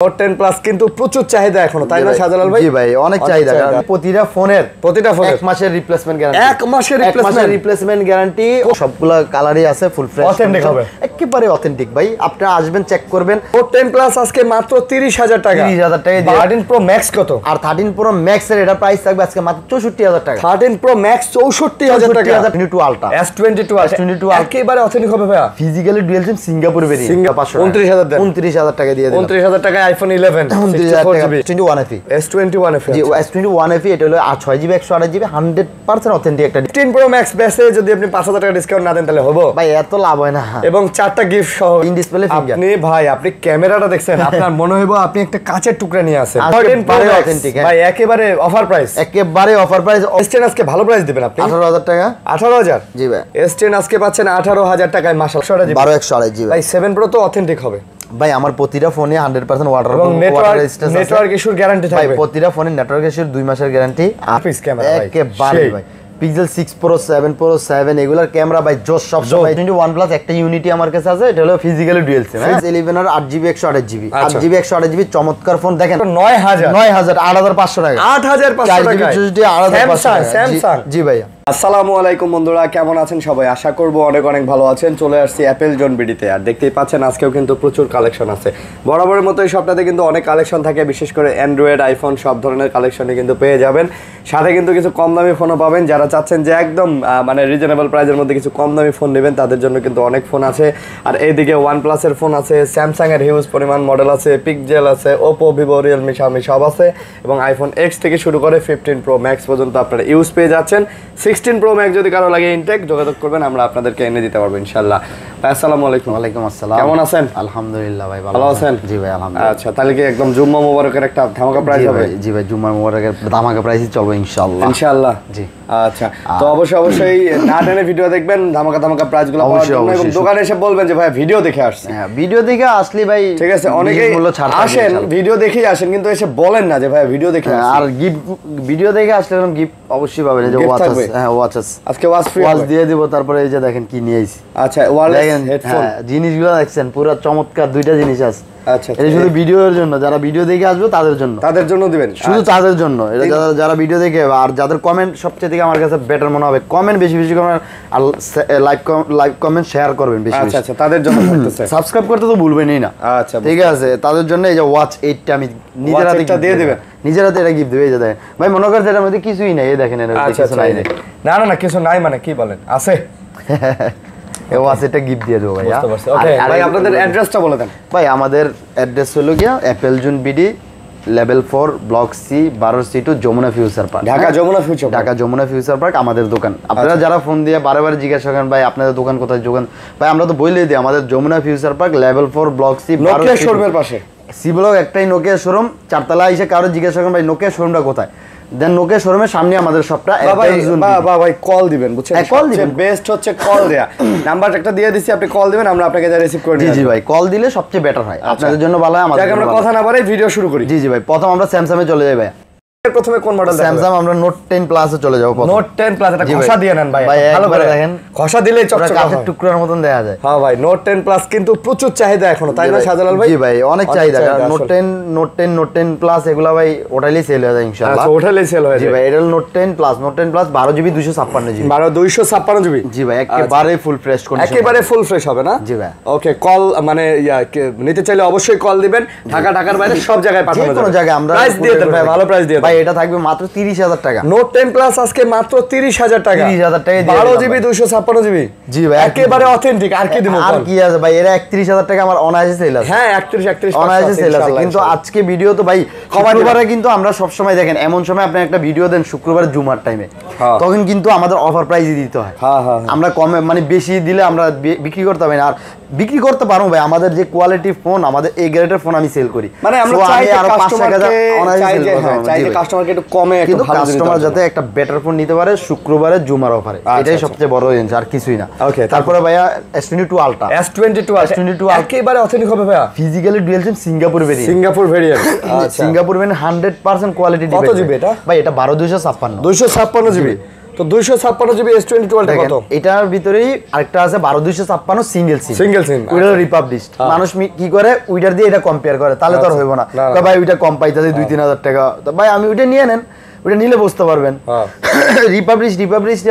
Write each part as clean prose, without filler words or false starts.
Note 10 plus কিন্তু প্রচুর চাহিদা এখনো, তাই না শাহজালাল ভাই? জি ভাই, অনেক চাহিদা। প্রতিটা ফোনের এক মাসের রিপ্লেসমেন্ট গ্যারান্টি। এক মাসের রিপ্লেসমেন্ট গ্যারান্টি। সবগুলা কালারই আছে, ফুল ফ্রেশ অথেন্টিক হবে, একেবারে অথেন্টিক ভাই। আপনারা আসবেন, চেক করবেন। নোট 10 প্লাস আজকে মাত্র 30,000 টাকা। 30,000 টাকা দিয়ে 13 প্রো ম্যাক্স কত? আর 13 প্রো ম্যাক্স এর এটা প্রাইস থাকবে আজকে মাত্র 64,000 টাকা। 13 প্রো ম্যাক্স 64,000 টাকা। S22 আলট্রা, S22 একেবারে অথেন্টিক হবে ভাইয়া। Physically dual SIM Singapore variant. 29,000 টাকা দিয়ে দিলাম। 29,000 টাকায় iPhone 11 S21 FE। S21 FE। জি, S21 FE এটা হলো 6GB 128GB 100% অথেন্টিক একটা। 15 প্রো ম্যাক্স বেসে যদি আপনি 5,000 টাকা ডিসকাউন্ট না দেন তাহলে হবে ভাই? এত লাভ হয় না। এবং 4টা গিফট সহ ইন ডিসপ্লে ফিঙ্গার। আপনি ক্যামেরাটা দেখছেন, আপনার মনে হইবো আপনি একটা কাচের টুকরা নিয়ে আসেন। অথেন্টিক ভাই, একেবারে অফার প্রাইস, একেবারে অফার প্রাইস। S10 আজকে ভালো প্রাইস দিবেন আপনি। 18,000 টাকা। 18,000? জি ভাই। S10 আজকে পাচ্ছেন 18,000 টাকায় মাশাআল্লাহ। 12/128 জি ভাই। 7 প্রো তো অথেন্টিক হবে ভাই। আমার প্রতিটা ফোনে 100% ওয়াটার এবং নেটওয়ার্ক ইস্যুর গ্যারান্টি থাকবে। ভাই প্রতিটা ফোনে নেটওয়ার্ক ইস্যুর 2 মাসের গ্যারান্টি। আপিস ক্যামেরা ভাই একেবারে ভাই। পিক্সেল 6 প্রো 7 প্রো 7 এগুলার ক্যামেরা ভাই জোস সব সময়। 21 প্লাস একটা ইউনিটি আমার কাছে আছে, এটা হলো ফিজিক্যালি ডুয়াল সিম। 11 আর 8GB 128GB 8GB 128GB চমৎকার ফোন। দেখেন 9,000 8,500 টাকা। 8,500 টাকা স্যামসাং। জি ভাই। আসসালামু আলাইকুম বন্ধুরা, কেমন আছেন সবাই? আশা করব অনেক অনেক ভালো আছেন। চলে আসছি অ্যাপেল জোন বিডিতে। আর দেখতেই পাচ্ছেন আজকেও কিন্তু প্রচুর কালেকশন আছে। বরাবরের মতো এই সপ্তাহে কিন্তু অনেক কালেকশন থাকে, বিশেষ করে অ্যান্ড্রয়েড, আইফোন সব ধরনের কালেকশনই কিন্তু পেয়ে যাবেন। সাথে কিন্তু কিছু কম দামি ফোনও পাবেন। যারা চাচ্ছেন যে একদম মানে রিজনেবল প্রাইসের মধ্যে কিছু কম দামি ফোন নেবেন, তাদের জন্য কিন্তু অনেক ফোন আছে। আর এইদিকে OnePlus এর ফোন আছে, স্যামসাং এর হিউজ পরিমাণ মডেল আছে, পিক্সেল আছে, ওপো, ভিভো, রিয়েলমি, শাওমি সব আছে। এবং আইফোন X থেকে শুরু করে 15 প্রো ম্যাক্স পর্যন্ত আপনারা ইউজ পেয়ে যাচ্ছেন। 16 প্রো ম্যাক্স যদি কারো লাগে ইনটেক যোগাযোগ করবেন, আমরা আপনাদেরকে এনে দিতে পারবো ইনশাআল্লাহ। আসসালামু আলাইকুম। ওয়ালাইকুম আসসালাম। কেমন আছেন? আলহামদুলিল্লাহ ভাই, ভালো আছেন? জি ভাই আলহামদুলিল্লাহ। আচ্ছা, তাহলে কি একদম জুম্মা মুবারকের একটা ধামাকা প্রাইস হবে? জি ভাই, জুম্মা মুবারকের ধামাকা প্রাইসই চলবে ইনশাআল্লাহ। ইনশাআল্লাহ। জি আচ্ছা, তো অবশ্যই না টেনে ভিডিও দেখবেন, ধামাকা ধামাকা প্রাইসগুলো পাওয়ার জন্য। এবং দোকানে এসে বলবেন যে ভাই ভিডিও দেখে আসছি। হ্যাঁ, ভিডিও দেখে আসলে ভাই ঠিক আছে। অনেকেই আসেন ভিডিও দেখেই আসেন, কিন্তু এসে বলেন না যে ভাই ভিডিও দেখে আসছি। আর গিফট ভিডিও দেখে আসলে এরকম গিফট অবশ্যই পাবেন। এই যে ওয়াচ আছে। হ্যাঁ, ওয়াচ আছে। আজকে ওয়াচ ফ্রি দিয়ে দিব। তারপরে এই যে দেখেন কি নিয়ে আইছি। আচ্ছা, ওয়্যারলেস হেডফোন। হ্যাঁ, জিনিসগুলো দেখছেন পুরো চমৎকার, দুইটা জিনিস আছে। আচ্ছা, এটা শুধু ভিডিওর জন্য, যারা ভিডিও দেখে আসবে তাদের জন্য দিবেন, শুধু তাদের জন্য। এটা যারা ভিডিও দেখে আর যাদের কমেন্ট সবচেয়ে থেকে আমার কাছে বেটার মনে হবে, কমেন্ট বেশি বেশি করবেন আর লাইক কমেন্ট শেয়ার করবেন বেশি বেশি। আচ্ছা, তাদের জন্য থাকতেছে। সাবস্ক্রাইব করতে তো ভুলবেনই না। আচ্ছা, ঠিক আছে। তাদের জন্য এই যে ওয়াচ 8টা আমি নিজের হাতে দিয়ে দিবেন। নিজের হাতে এটা গিফট দেবে। এই যে দেখেন ভাই, মনে করেন এটার মধ্যে কিছুই নাই। এই দেখেন এর মধ্যে কিছু নাই। না কিছু নাই মানে কি বলেন? আছে। এই ওয়াচ এটা গিফট দিয়ে দেবো ভাই। ওকে ভাই, আপনাদের অ্যাড্রেসটা বলে দেন। ভাই আমাদের অ্যাড্রেস হলো Gia Apple Zone BD level 4 block C 12C2 Jamuna Future Park, Dhaka Jamuna Future Park আমাদের দোকান। আপনারা যারা ফোন দিয়ে বারে জিজ্ঞাসা করেন ভাই আপনাদের দোকান কোথায়, ভাই আমরা তো বলেই দিই আমাদের Jamuna Future Park level 4 block C 12 শোরুমের পাশে। সি ব্লক একটাই নোকিয়া শোরুম, 4 তলা এসে কারো জিজ্ঞাসা করেন ভাই নোকিয়া শোরুমটা কোথায়, দেন নোকিয়া শোরুমের সামনে আমাদের শপটা। ভাই কল দিবেন, বুঝছেন? কল দিবেন, বেস্ট হচ্ছে কল দেয়া। নাম্বার একটা দিয়ে দিছি, আপনি কল দিবেন, আমরা আপনাকে যা রিসিভ করে নিব। জি ভাই, কল দিলে সবচেয়ে বেটার হয়, আপনাদের জন্য ভালো হয়, আমাদের জন্য। আমরা কথা না বাড়াই ভিডিও শুরু করি। জি ভাই, প্রথম আমরা স্যামসাং এ চলে যাই ভাই। প্রথমে কোন মডেল? স্যামসাং আমরা নোট 10 প্লাস এ চলে যাব। নোট 10 প্লাস এটা খোসা দিয়ে নেন ভাই, ভালো করে দেখেন। খোসা দিলেই চকচকে কাঁচের টুকরার মতন দেখা যায়। হ্যাঁ ভাই, নোট 10 প্লাস কিন্তু প্রচুর চাহিদা এখনো, তাই না শাহজালাল ভাই? জি ভাই, অনেক চাহিদা। নোট 10 প্লাস এগুলা ভাই ওটাইলেই সেল হয়ে যায় ইনশাআল্লাহ। আচ্ছা, ওটাইলেই সেল হয়ে যায়। জি ভাই, এটা note 10 plus 12GB 256GB 256GB। জি ভাই, একেবারে ফুল ফ্রেশ কন্ডিশন, একেবারে ফুল ফ্রেশ হবে না? জি ভাই। ওকে, কল মানে নিতে চাইলে অবশ্যই কল দিবেন। ঢাকার বাইরে সব জায়গায় পাঠানো যাবে। কোনো জায়গায় আমরা প্রাইস দিয়ে দেন ভাই, ভালো প্রাইস দিয়ে দেন ভাই। এটা থাকবে মাত্র 30,000 টাকা। নোট 10 প্লাস আজকে মাত্র 30,000 টাকা। 30,000 টাকা 12GB 256GB। জি ভাই, একেবারে অথেন্টিক। আর কি দিব? আর কি আছে ভাই, এরা 31,000 টাকা আমার অনায়াসে সেল আছে। হ্যাঁ, 31 অনায়াসে সেল আছে। কিন্তু আজকে ভিডিও তো ভাই শুক্রবারে, কিন্তু আমরা সব সময় দেখেন এমন সময় আপনি একটা ভিডিও দেন শুক্রবার জুমার টাইমে, তখন কিন্তু আমাদের অফার প্রাইসই দিতে হয়। আমরা কমে মানে বেশি দিলে আমরা বিক্রি করতে হবে না। আর বিক্রি করতে পারবো ভাই, আমাদের যে কোয়ালিটি ফোন, আমাদের এই গ্রেডের ফোন আমি সেল করি। মানে আমরা চাই আরো 5-6 টাকা অনায়াসে সেল করতে চাই যে কাস্টমারকে একটু কমে, একটু ভালো কাস্টমার যাতে একটা বেটার ফোন নিতে পারে শুক্রবারে জুমার অফারে, এটাই সবচেয়ে বড় জিনিস, আর কিছুই না। ওকে, তারপরে ভাইয়া S22 আলট্রা। S22 একেবারে অথেন্টিক হবে ভাইয়া। Physically dual SIM Singapore variant. আচ্ছা, সিঙ্গাপুর ভেরিয়েন্ট 100% কোয়ালিটি। কত জিবি এটা? ভাই এটা 12/256 256GB। তো 256 জিবি S22 আলট্রা কত? এটার ভিতরেই আরেকটা আছে 12256 সিঙ্গেল সিম। সিঙ্গেল সিম ওইটা রিপাবলিশ। মানুষ কি করে ওইটার দিয়ে এটা কম্পেয়ার করে, তাহলে তো আর হইব না। তো ভাই ওইটা কম পাইতাছে 2-3000 টাকা, তো ভাই আমি ওইটা নিয়ে নেন, ওটা নিলে বুঝতে পারবেন। রিপাবলিশ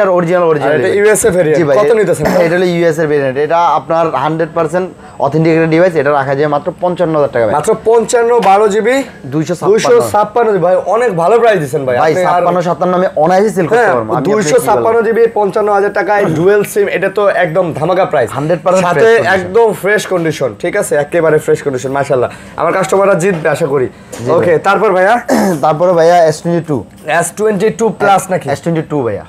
আর অরিজিনাল এটা ইউএসএ ভেরিয়েন্ট কত নিতেছেন? এটা হলো ইউএস এর ভেরিয়েন্ট। এটা আপনার 100% অথেন্টিক একটা ডিভাইস। এটা রাখা যায় মাত্র 55000 টাকা। মাত্র 55 12 জিবি 256 জিবি। ভাই অনেক ভালো প্রাইস দিবেন ভাই। ভাই 56-57 আমি অনায়াসে সেল করতে পারবো। 256 জিবি 55000 টাকায় ডুয়াল সিম, এটা তো একদম ধামাকা প্রাইস। 100% সাথে একদম ফ্রেশ কন্ডিশন, ঠিক আছে, একেবারে ফ্রেশ কন্ডিশন। মাশাআল্লাহ, আমার কাস্টমাররা জিতবে আশা করি। ওকে, তারপর ভাইয়া? তারপরে ভাইয়া S22 প্লাস নাকি? S22 ভাইয়া।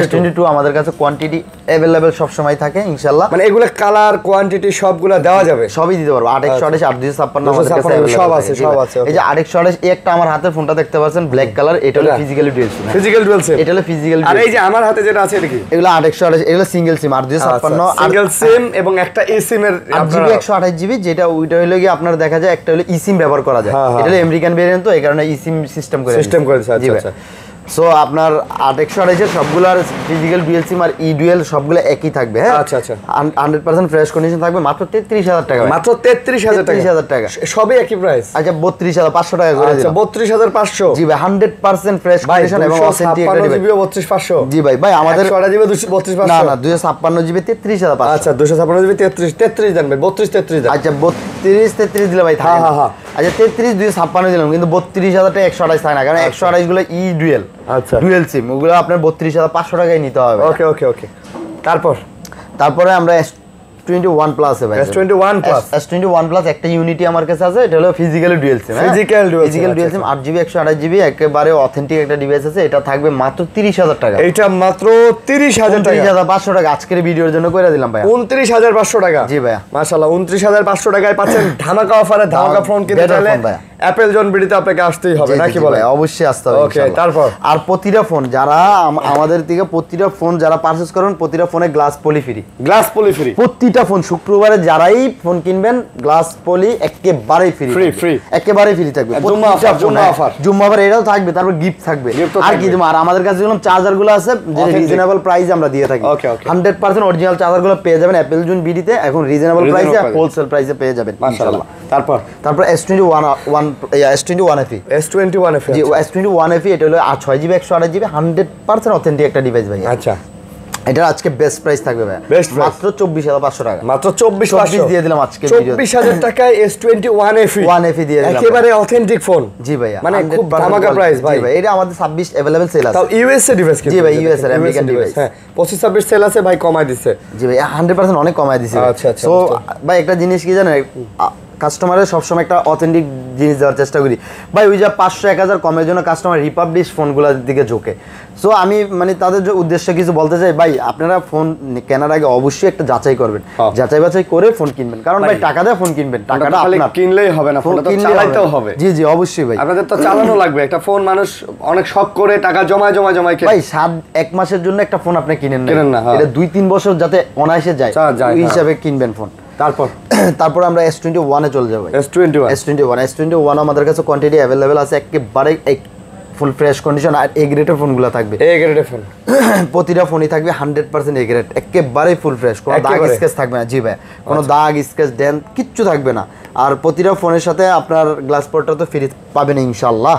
S22 আমাদের কাছে কোয়ান্টিটি अवेलेबल সব সময় থাকে ইনশাআল্লাহ। মানে এগুলা কালার কোয়ান্টিটি সবগুলা দেওয়া যাবে, সবই দিতে পারবো। 828 856 আমাদের কাছে সব আছে, সব আছে। এই যে 828 এই একটা আমার হাতের ফোনটা দেখতে পাচ্ছেন ব্ল্যাক কালার, এটা হলো physically dual SIM. Physical dual SIM, এটা হলো ফিজিক্যাল। আর এই যে আমার হাতে যেটা আছে এটা কি? এগুলো 828, এগুলো সিঙ্গেল সিম। 856 সিঙ্গেল সিম এবং একটা ই সিম এর 8GB 128GB, যেটা ওইটা হলো কি আপনার দেখা যায় একটা হলো ই সিম ব্যবহার করা যায়। এটা হলো আমেরিকান ভেরিয়েন্ট, তো এই কারণে ই সিম সিস্টেম করেছে। আচ্ছা আচ্ছা। সো আপনার 828 এর সবগুলার ফিজিক্যাল ডুয়াল সিম আর ই ডুয়াল সবগুলো একই থাকবে। হ্যাঁ আচ্ছা আচ্ছা। 100% ফ্রেশ কন্ডিশন থাকবে, মাত্র 33000 টাকা। মাত্র 33000 টাকা। সবই একই প্রাইস? আচ্ছা 32500 টাকা করে দিলাম। আচ্ছা 32500। জি ভাই, 100% ফ্রেশ কন্ডিশন এবং অথেন্টিক একটা ডিভাইস। 32500। জি ভাই, আমাদের 128 জিবি 32500। না 256GB 33500। আচ্ছা 256 জিবি 33 দেন ভাই, 33 দেন। আচ্ছা 33 দিলে ভাই থাকে। হ্যাঁ। আচ্ছা 33 256 দিলাম, কিন্তু 32000 টাকা 128 থাকে না, কারণ 128 গুলো ই ডুয়াল। আচ্ছা ডুয়াল সিম, ওগুলো আপনার 32500 টাকায় নিতে হবে। ওকে ওকে ওকে। তারপরে আমরা S21 প্লাস আছে ভাই। S21 প্লাস একটা ইউনিটি আমার কাছে আছে, এটা হলো physically dual SIM. Physical dual SIM 8GB 128GB একেবারে অথেন্টিক একটা ডিভাইস আছে। এটা থাকবে মাত্র 30000 টাকা। এটা মাত্র 30000 টাকা। 30500 টাকা আজকের ভিডিওর জন্য করে দিলাম ভাই। 29500 টাকা। জি ভাই মাশাআল্লাহ, 29500 টাকায় পাচ্ছেন ধামাকা অফারে ধামাকা ফোন কিনতে চাইলে অ্যাপল জন বিডিতে আপনাকে আসতেই হবে, নাকি বলে? অবশ্যই আসতে হবে। ওকে, তারপর আর প্রতিটা ফোন যারা আমাদের থেকে প্রতিটা ফোন যারা পারচেজ করেন, প্রতিটা ফোনে glass poly free. Glass poly free প্রতিটা ফোন শুক্রবারে যারাই ফোন কিনবেন গ্লাস পলি একেবারেই ফ্রি একেবারে ফ্রি থাকবে। জুম্মা অফার এটাও থাকবে, তারপর গিফট থাকবে। আর কি দেবো? আর আমাদের কাছে যেরকম চার্জার গুলো আছে যে রিজনেবল প্রাইসে আমরা দিয়ে থাকি। 100% অরিজিনাল চার্জার গুলো পেয়ে যাবেন অ্যাপল জুন বিডিতে, এখন রিজনেবল প্রাইসে হোলসেল প্রাইসে পেয়ে যাবেন ইনশাআল্লাহ। তারপর S21 FE। জি S21 FE, এটা হলো 6GB 128GB 100% অথেন্টিক একটা ডিভাইস ভাই। আচ্ছা, এটা আজকে বেস্ট প্রাইস থাকবে ভাই, মাত্র 24500 টাকা। মাত্র 24500 দিয়ে দিলাম আজকে ভিডিও। 24000 টাকায় S21 FE দিয়ে দিলাম, একেবারে অথেন্টিক ফোন। জি ভাইয়া, মানে খুব ধামাকা প্রাইস ভাই। এটা আমাদের 26 अवेलेबल সেল আছে। তাও ইউএসএ ডিভাইস কি? জি ভাই, ইউএস এর আমেরিকান ডিভাইস। হ্যাঁ 25-26 সেল আছে ভাই, কমায় দিছে। জি ভাই 100% অনেক কমায় দিছে। আচ্ছা আচ্ছা। সো ভাই একটা জিনিস কি জানেন, কাস্টমারের সবসময় একটা অথেন্টিক জিনিস দেওয়ার চেষ্টা করি ভাই। ওই যে 500-1000 কমের জন্য কাস্টমার রিপাবলিশ ফোনগুলোর দিকে ঝোঁকে। সো আমি মানে তাদের উদ্দেশ্যে কিছু বলতে চাই, ভাই আপনারা ফোন কেনার আগে অবশ্যই একটা যাচাই করবেন, যাচাই বাছাই করে ফোন কিনবেন। কারণ ভাই টাকা দিয়ে ফোন কিনবেন, টাকাটা আপনার, কিনলেই হবে না, ফোনটা তো চালাতেও হবে। জি জি অবশ্যই ভাই, আপনাদের তো চালানো লাগবে। একটা ফোন মানুষ অনেক শখ করে টাকা জমায় কিনে ভাই। 1 মাসের জন্য একটা ফোন আপনি কিনেন না, এটা 2-3 বছর যাতে অনায়াসে যায় ওই হিসাবে কিনবেন ফোন। তারপর আমরা S21 এ চলে যাব। S21 আমাদের কাছে কোয়ান্টিটি अवेलेबल আছে, একেবারে ফুল ফ্রেশ কন্ডিশন। আর এ গ্রেডের ফোনগুলো থাকবে, এ গ্রেডের ফোন প্রতিটা ফোনই থাকবে 100% এ গ্রেড, একেবারে ফুল ফ্রেশ, কোনো দাগ স্কেচ থাকবে না। জি ভাই, কোনো দাগ স্কেচ ডেন কিচ্ছু থাকবে না। আর প্রতিটা ফোনের সাথে আপনার গ্লাস পোর্টটা তো ফ্রি পাবেন ইনশাআল্লাহ।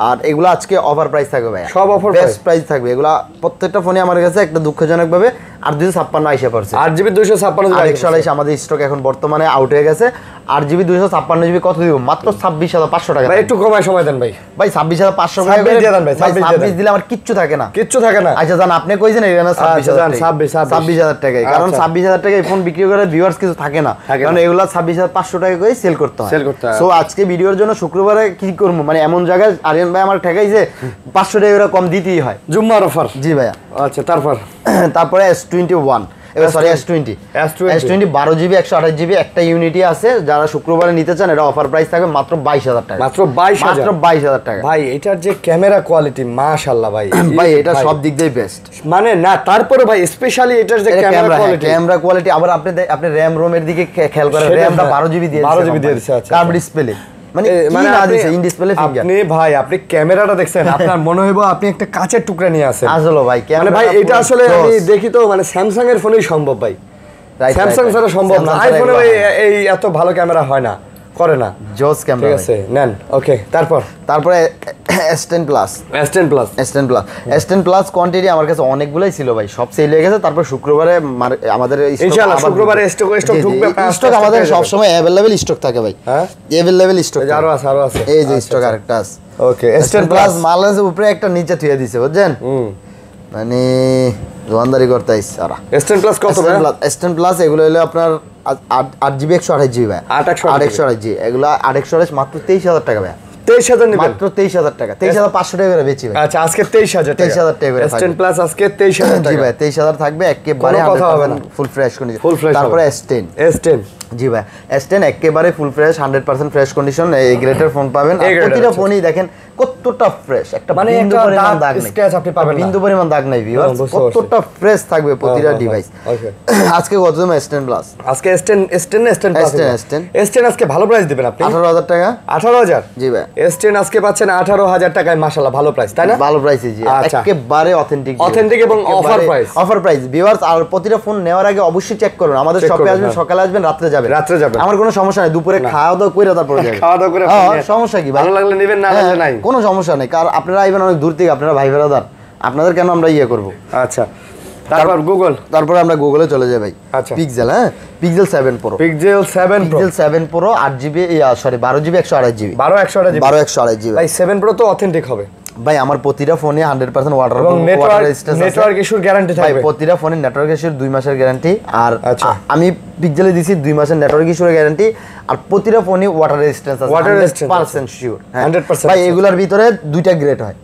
আর এগুলো আজকে অফার প্রাইস থাকবে ভাই, সব অফার বেস্ট প্রাইস থাকবে। এগুলা প্রত্যেকটা ফোনে আমার কাছে একটা দুঃখজনক ভাবে 8GB 256 আইসা পড়ছে। 8GB 256 আমাদের স্টক এখন বর্তমানে আউট হয়ে গেছে। 8GB 256GB কত দিব? মাত্র 26500 টাকা। ভাই একটু কমায় সময় দেন ভাই। 26500 টাকা দিয়ে দেন ভাই। 26 দিলে আমার কিচ্ছু থাকে না। আচ্ছা জান, আপনি কইছেন এটা না 26000 টাকা, কারণ 26000 টাকা এই ফোন বিক্রি করে ভিউয়ার্স কিছু থাকে না, কারণ এগুলা 26500 টাকা করে সেল করতে হয়। সো আজকে ভিডিওর জন্য শুক্রবারে কি করব, মানে এমন জায়গায় আরিয়ান ভাই আমার ঠেকাইছে 500 টাকা কম দিতেই হয়, জুম্মার অফার। জি ভাইয়া। আচ্ছা তারপরে S21 S20 12GB 128GB একটা ইউনিটি আছে, যারা শুক্রবারে নিতে চান এটা অফার প্রাইস থাকবে মাত্র 22000 টাকা। মাত্র 22000 টাকা ভাই। এটার যে ক্যামেরা কোয়ালিটি মাশাআল্লাহ ভাই, ভাই এটা সব দিক দিয়ে বেস্ট। মানে না তারপরে ভাই স্পেশালি এটার যে ক্যামেরা কোয়ালিটি আবার আপনি র‍্যাম রোমের দিকে খেয়াল করেন, র‍্যামটা 12GB দিয়ে দিয়েছে। আচ্ছা কার্ভ ডিসপ্লে মানে কি না দিছে ইন ডিসপ্লে ফিঙ্গার। আপনি ভাই আপনি ক্যামেরাটা দেখছেন আপনার মনে হইব আপনি একটা কাঁচের টুকরা নিয়ে আসেন আসলে ভাই মানে ভাই এটা আসলে আমি দেখি তো মানে স্যামসাং এর ফোনেই সম্ভব ভাই, স্যামসাং ছাড়া সম্ভব না, আইফোনে এই এত ভালো ক্যামেরা হয় না, করে না, জোস ক্যামেরা। ঠিক আছে নেন ওকে। তারপরে S10 plus S10 plus quantity আমার কাছে অনেকগুলাই ছিল ভাই, সব সেল হয়ে গেছে। তারপর শুক্রবারে আমাদের ইনশাআল্লাহ শুক্রবারে স্টক ঢুকবে, স্টক আমাদের সব সময় अवेलेबल স্টক থাকে ভাই, হ্যাঁ अवेलेबल স্টক আরো আছে এই যে স্টক আরেকটা আছে। ওকে S10 প্লাস মালের উপরে একটা নিচে থুয়ে দিছে বুঝছেন, মানে দোকানদারি করতে আইছে সারা। S10 প্লাস কত ভাই? S10 প্লাস এগুলো হলো আপনার 8GB 128GB ভাই, 8 এগুলো 8 মাত্র 23000 টাকা ভাই, 23000 নেবেন মাত্র 23000 টাকা, 23500 টাকা করে বেচি ভাই। আচ্ছা আজকে 23000 টাকা, 23000 টাকা করে S10 প্লাস আজকে 23000 টাকা। জি ভাই 23000 থাকবে একেবারে ফুল ফ্রেশ কন্ডিশন। তারপরে S10 জি ভাই S10 একেবারে ফুল ফ্রেশ 100% ফ্রেশ কন্ডিশন, এই গ্রেডের ফোন পাবেন। প্রতিটা ফোনই দেখেন কতটা ফ্রেশ, একটা মানে বিন্দু পরিমাণ দাগ নেই, স্ক্র্যাচ আপনি পাবেন না, বিন্দু পরিমাণ দাগ নাই ভিউয়ার্স, কতটা ফ্রেশ থাকবে প্রতিটা ডিভাইস। আজকে কত দাম S10 প্লাস? আজকে S10 প্লাস S10 আজকে ভালো প্রাইস দিবেন আপনি 18000 টাকা। 18000 জি ভাই S10 আজকে পাচ্ছেন 18000 টাকায়, মাশাআল্লাহ ভালো প্রাইস তাই না? ভালো প্রাইসে জি, একেবারে অথেন্টিক এবং অফার প্রাইস ভিউয়ার্স। আর প্রতিটা ফোন নেওয়ার আগে অবশ্যই চেক করুন, আমাদের শপে আসবেন, সকালে আসবেন, রাত্রে যাবেন, আমার কোনো সমস্যা নাই, দুপুরে খাওয়া দাওয়া করে তারপরে যাবেন, খাওয়া দাওয়া করে সমস্যা কি ভাই, ভালো লাগলে নেবেন, না লাগলে নাই, কোনো সমস্যা নেই। কারণ আপনারা আইবেন অনেক দূর থেকে, আপনারা ভাই ব্রাদার, আপনাদের কেন আমরা করব। আচ্ছা তারপর আমরা গুগলে চলে যাই ভাই। আচ্ছা pixel, pixel 7 Pro, pixel 7 Pro 8GB sorry 12GB 128GB 128GB ভাই 7 Pro তো অথেন্টিক হবে ভাই। আমার প্রতিটা ফোনে 100% ওয়াটার নেটওয়ার্ক ইস্যুর গ্যারান্টি থাকবে ভাই, প্রতিটা ফোনে নেটওয়ার্ক ইস্যুর 2 মাসের গ্যারান্টি। আর আমি পিক্সেলে দিছি 2 মাসের নেটওয়ার্ক ইস্যুর গ্যারান্টি। আর প্রতিটা ফোনে ওয়াটার রেজিস্ট্যান্স আছে 100% শিওর 100%। ভাই এগুলোর ভিতরে দুইটা গ্রেড হয়,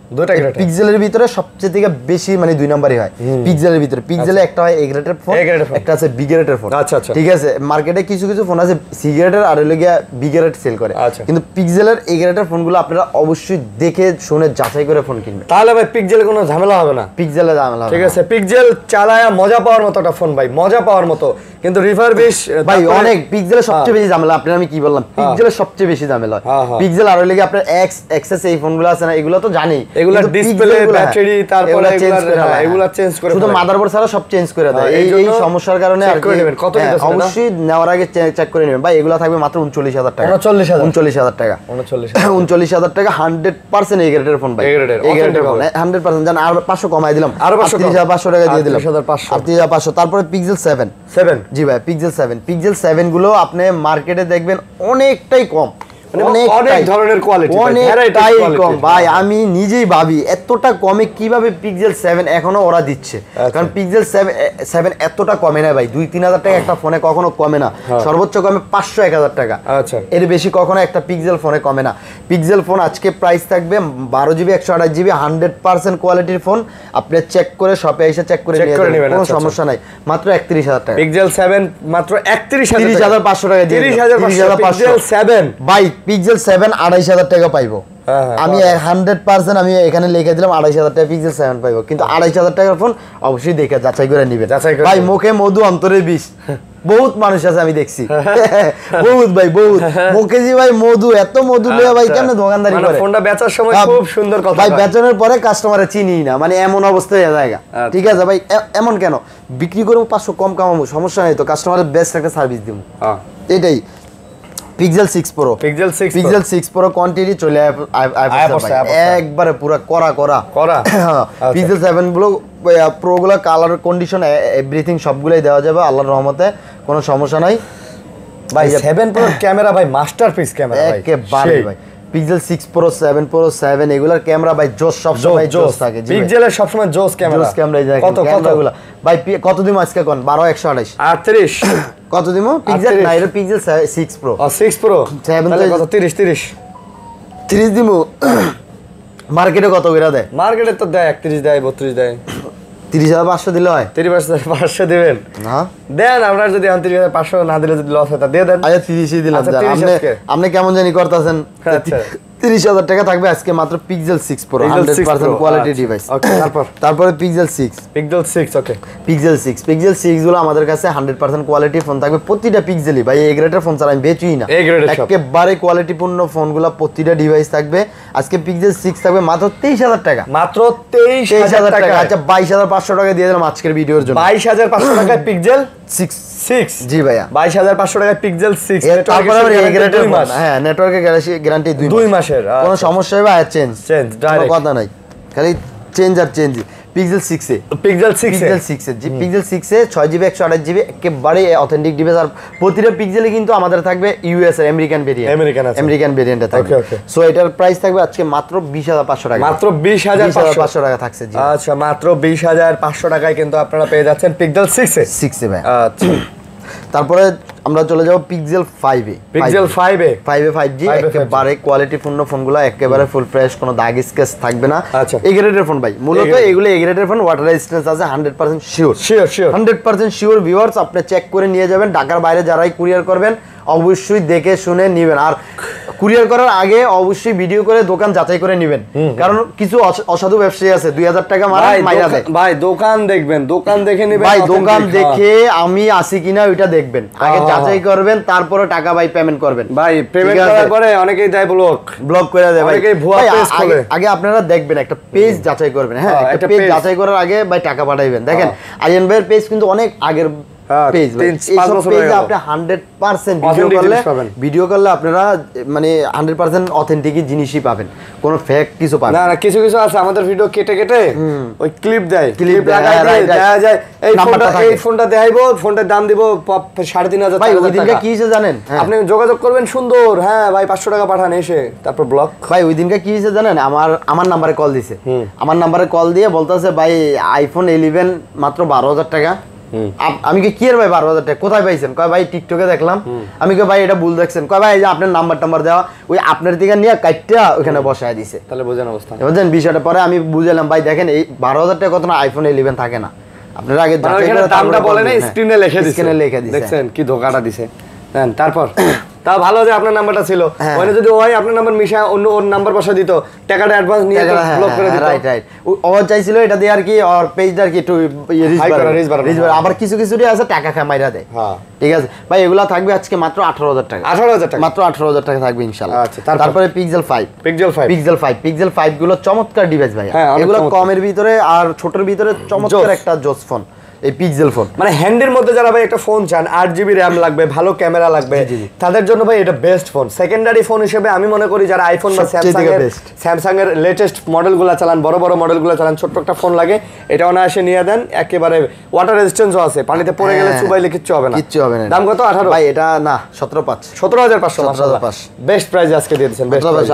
পিক্সেলের ভিতরে সবচেয়ে থেকে বেশি মানে 2 নাম্বারই হয় পিক্সেলের ভিতরে। পিক্সেলে একটা হয় A গ্রেডের ফোন, একটা আছে B গ্রেডের ফোন। আচ্ছা ঠিক আছে, মার্কেটে কিছু ফোন আছে C গ্রেডের আর হলো গিয়া B গ্রেড সেল করে, কিন্তু পিক্সেলের A গ্রেডের ফোনগুলো আপনারা অবশ্যই দেখে শুনে যাচাই করে ফোন কিনবেন, তাহলে ভাই পিক্সেলে কোনো ঝামেলা হবে না। পিক্সেলে ঝামেলা ঠিক আছে, পিক্সেল চালায়া মজা পাওয়ার মতো একটা ফোন ভাই, মজা পাওয়ার মতো। কিন্তু রিফারবিশ ভাই অনেক পিক্সেলের সবচেয়ে বেশি ঝামেলা, আপনারা আমি কি বললাম, পিক্সেলের সবচেয়ে বেশি ঝামেলা পিক্সেল। আর হলো গিয়া আপনার এক্সএস এই ফোনগুলো আছে না, এগুলো তো জানি, এগুলা ডিসপ্লে ব্যাটারি তারপরে এগুলা চেঞ্জ করে, শুধু মাদারবোর্ড ছাড়া সব চেঞ্জ করে দেয়। এই সমস্যার কারণে আর কত অবশ্যই নেওয়ার আগে চেক করে নেবেন ভাই। এগুলো থাকবে মাত্র 39000 টাকা, 39000 টাকা, 39000 টাকা 100% এই গ্রেডের ফোন ভাই, এই গ্রেডের ফোন 100%। জান আর 500 কমাই দিলাম, আর 38500 টাকা দিয়ে দিলাম, 38500। তারপরে পিক্সেল 7 জি ভাই, পিক্সেল 7 গুলো আপনি মার্কেটে দেখবেন অনেকটাই কম, অনেক ধরনের কোয়ালিটি, অনেকটাই কম ভাই। আমি নিজেই ভাবি এতটা কমে কিভাবে পিক্সেল 7 এখনো ওরা দিচ্ছে, কারণ পিক্সেল 7 এতটা কমে না ভাই, 2-3000 টাকা একটা ফোনে কখনো কমে না, সর্বোচ্চ কমে 500-1000 টাকা, আচ্ছা এর বেশি কখনো একটা পিক্সেল ফোনে কমে না। পিক্সেল ফোন আজকে প্রাইস থাকবে 12GB 128GB 100% কোয়ালিটির ফোন, আপনি চেক করে শপে এসে চেক করে নিয়ে যাবেন, কোনো সমস্যা নাই, মাত্র 31000 টাকা। পিক্সেল 7 মাত্র 30500 টাকা দিয়ে 30500 ভাই। পিক্সেল 7 28000 টাকা পাইবো, আমি 100% আমি এখানে লিখে দিলাম 28000 টাকা পিক্সেল 7 পাইবো, কিন্তু 28000 টাকার ফোন অবশ্যই দেখে যাচাই করে নিবেন ভাই। মুখে মধু অন্তরে বিষ, বহুত মানুষ আছে আমি দেখছি, বহুত ভাই বহুত মুখে জি ভাই মধু, এত মধু লইয়া ভাই কেমনে দোকানদারি করে, ফোনটা বেচার সময় খুব সুন্দর কথা ভাই, বেচনের পরে কাস্টমারে চিনি না, মানে এমন অবস্থা হয়ে যায়। ঠিক আছে ভাই, এমন কেন, বিক্রি করবো 500 কম কামাবো, সমস্যা নেই তো, কাস্টমারের বেস্ট একটা সার্ভিস দিব, এটাই। পিক্সেল 6 Pro কোয়ান্টিটি চলে একবারে পুরো করা পিক্সেল 7 গুলো প্রো গুলো কালার কন্ডিশন এভরিথিং সবগুলাই দেওয়া যাবে আল্লাহর রহমতে, কোনো সমস্যা নাই ভাই। 7 Pro ক্যামেরা ভাই মাস্টারপিস ক্যামেরা ভাই, একেবারে ভাই। পিক্সেল 6 Pro 7 Pro 7 এগুলার ক্যামেরা ভাই জোস, সব সময় জোস থাকে, পিক্সেলের সব সময় জোস ক্যামেরা, জোস ক্যামেরা যায়। কতগুলো ভাই, কত দিন আজকে কোন 12 128 কত দিমু পিক্সেল না, এটা পিক্সেল 6 Pro 6 Pro 7 কত 30 দিমু। মার্কেটে কত করে দেয়? মার্কেটে তো দেয় 31 দেয় 32 দেয়, 30500 দিলে হয়, 30500 দিবেন না দেন, আপনার যদি 30500 না দিলে যদি লস হয় তা দিয়ে দেন। আচ্ছা 30ই দিলাম। আপনি কেমন জানি করতেছেন, 30,000 টাকা থাকবে আজকে মাত্র পিক্সেল 6 প্রো 100% কোয়ালিটি ডিভাইস। ওকে, তারপরে পিক্সেল 6 ওকে, পিক্সেল 6 গুলো আমাদের কাছে 100% কোয়ালিটি ফোন থাকবে। প্রতিটা পিক্সেলই ভাই এ গ্রেডের ফোন ছাড়া আমি বেচুই না, একেবারে কোয়ালিটিপূর্ণ ফোনগুলো প্রতিটা ডিভাইস থাকবে। আজকে পিক্সেল 6 থাকবে মাত্র 23,000 টাকা, মাত্র 23,000 টাকা। আচ্ছা 22,500 টাকা দিয়ে দিলাম আজকের ভিডিওর জন্য। 22,500 টাকায় পিক্সেল 6 জি ভাইয়া, 22,500 টাকায় পিক্সেল 6। তারপরে এ গ্রেডের ফোন, হ্যাঁ নেটওয়ার্কের গ্যারান্টি 2 মাসের। কোনো সমস্যা হবে আর চেঞ্জ ডাইরেক্ট, কথা নাই, খালি চেঞ্জ আর change. Pixel 6 A Pixel 6 A 6GB 128GB একেবারে অথেন্টিক ডিভাইস। আর প্রতিটা পিক্সেলে কিন্তু আমাদের থাকবে ইউএস এর আমেরিকান ভেরিয়েন্টে থাকবে। সো এটার প্রাইস থাকবে আজকে মাত্র 20,500 টাকা, মাত্র 20,500 টাকা থাকছে। জি আচ্ছা, মাত্র 20,500 টাকায় কিন্তু আপনারা পেয়ে যাচ্ছেন পিক্সেল 6 এ ভাই। আচ্ছা, তারপরে আমরা চলে যাব পিক্সেল 5 এ। পিক্সেল 5 এ 5G একেবারে কোয়ালিটিপূর্ণ ফোনগুলো, একেবারে ফুল ফ্রেশ, কোনো দাগ স্কেচ থাকবে না। আচ্ছা, এ গ্রেডের ফোন ভাই, মূলত এগুলো এ গ্রেডের ফোন, ওয়াটার রেজিস্ট্যান্স আছে 100% শিওর 100% শিওর। ভিউয়ার্স আপনি চেক করে নিয়ে যাবেন, ঢাকার বাইরে যারাই কুরিয়ার করবেন অবশ্যই দেখে শুনে নেবেন। আর কুরিয়ার করার আগে অবশ্যই ভিডিও করে দোকান যাচাই করে নেবেন, কারণ কিছু অসাধু ব্যবসায়ী আছে 2,000 টাকা মাইরা দেয়। ভাই দোকান দেখবেন, দোকান দেখে নেবেন, ভাই দোকান দেখে আমি আসি কিনা ওইটা দেখবেন, আগে যাচাই করবেন, তারপরে টাকা ভাই পেমেন্ট করবেন। ভাই পেমেন্ট করার পরে অনেকেই দেয় ব্লক করে দেয়, অনেকেই ভুয়া পেজ খোলে। আগে আপনারা দেখবেন, একটা পেজ যাচাই করবেন, হ্যাঁ একটা পেজ যাচাই করার আগে ভাই টাকা পাঠাইবেন। দেখেন আরিয়ান ভাইয়ের পেজ কিন্তু অনেক আগের পেজ, এইসব পেজে আপনি 100% ভিডিও করলে আপনারা মানে 100% অথেন্টিক জিনিসই পাবেন, কোনো ফেক কিছু পাবেন না। কিছু আছে আমাদের ভিডিও কেটে ওই ক্লিপ দেয়, ক্লিপ লাগায় দেয়া যায়, এই ফোনটা দেখাইবো, ফোনটার দাম দিব 3,500 ভাই। ওই দিনকে কি হইছে জানেন, আপনি যোগাযোগ করবেন সুন্দর, হ্যাঁ ভাই 500 টাকা পাঠান এসে, তারপর ব্লক। ভাই ওই দিনকে কি হইছে জানেন, আমার নাম্বারে কল দিছে, আমার নাম্বারে কল দিয়ে বলতেছে ভাই আইফোন 11 মাত্র 12,000 টাকা। আমি কি এর ভাই 12,000 টাকা কোথায় পাইছেন? কয় ভাই টিকটকে দেখলাম। আমি কই ভাই এটা ভুল দেখছেন। কয় ভাই এই যে আপনার নাম্বার দেওয়া, ওই আপনার দিকে নিয়ে কাটটা ওখানে বসায় দিছে। তাহলে বোঝেন অবস্থা, বুঝলেন বিষয়টা। পরে আমি বুঝলাম ভাই দেখেন এই 12,000 টাকা কত না আইফোন 11 থাকে না, আপনারা আগে দামটা বলে না, স্ক্রিনে লিখে দিছে, দেখছেন কি ধোকাটা দিছে। তারপর তা ভালো যে আপনার নাম্বারটা ছিল, ওখানে যদি ওই আপনার নাম্বার মিশা অন্য ওর নাম্বার বসা দিত, টাকাটা অ্যাডভান্স নিয়ে ব্লক করে দিত। রাইট ও চাইছিল এটা দিয়ে আর কি ওর পেজটা আর কি একটু রিচ বাড়ানো। আবার কিছু আছে টাকা মাইরা দেয়। হ্যাঁ ঠিক আছে ভাই, এগুলা থাকবে আজকে মাত্র 18,000 টাকা, মাত্র 18,000 টাকা থাকবে ইনশাআল্লাহ। আচ্ছা, তারপরে পিক্সেল 5 গুলো চমৎকার ডিভাইস ভাই, এগুলো কমের ভিতরে আর ছোটর ভিতরে চমৎকার একটা জোস ফোন। এই পিক্সেল ফোন মানে হ্যান্ডের মধ্যে যারা ভাই একটা ফোন চান, 8GB RAM লাগবে, ভালো ক্যামেরা লাগবে, তাদের জন্য ভাই এটা বেস্ট ফোন। সেকেন্ডারি ফোন হিসেবে আমি মনে করি যারা আইফোন বা স্যামসাং এর লেটেস্ট মডেলগুলো চালান, বড় মডেলগুলো চালান, ছোট্ট একটা ফোন লাগে, এটা অনায়াসে নিয়ে দেন। একেবারে ওয়াটার রেজিস্ট্যান্সও আছে, পানিতে পড়ে গেলে চুবাইলে কিচ্ছু হবে না। দাম কত? 18 ভাই এটা না 17,500 বেস্ট প্রাইস আজকে দিয়ে দিয়েছেন।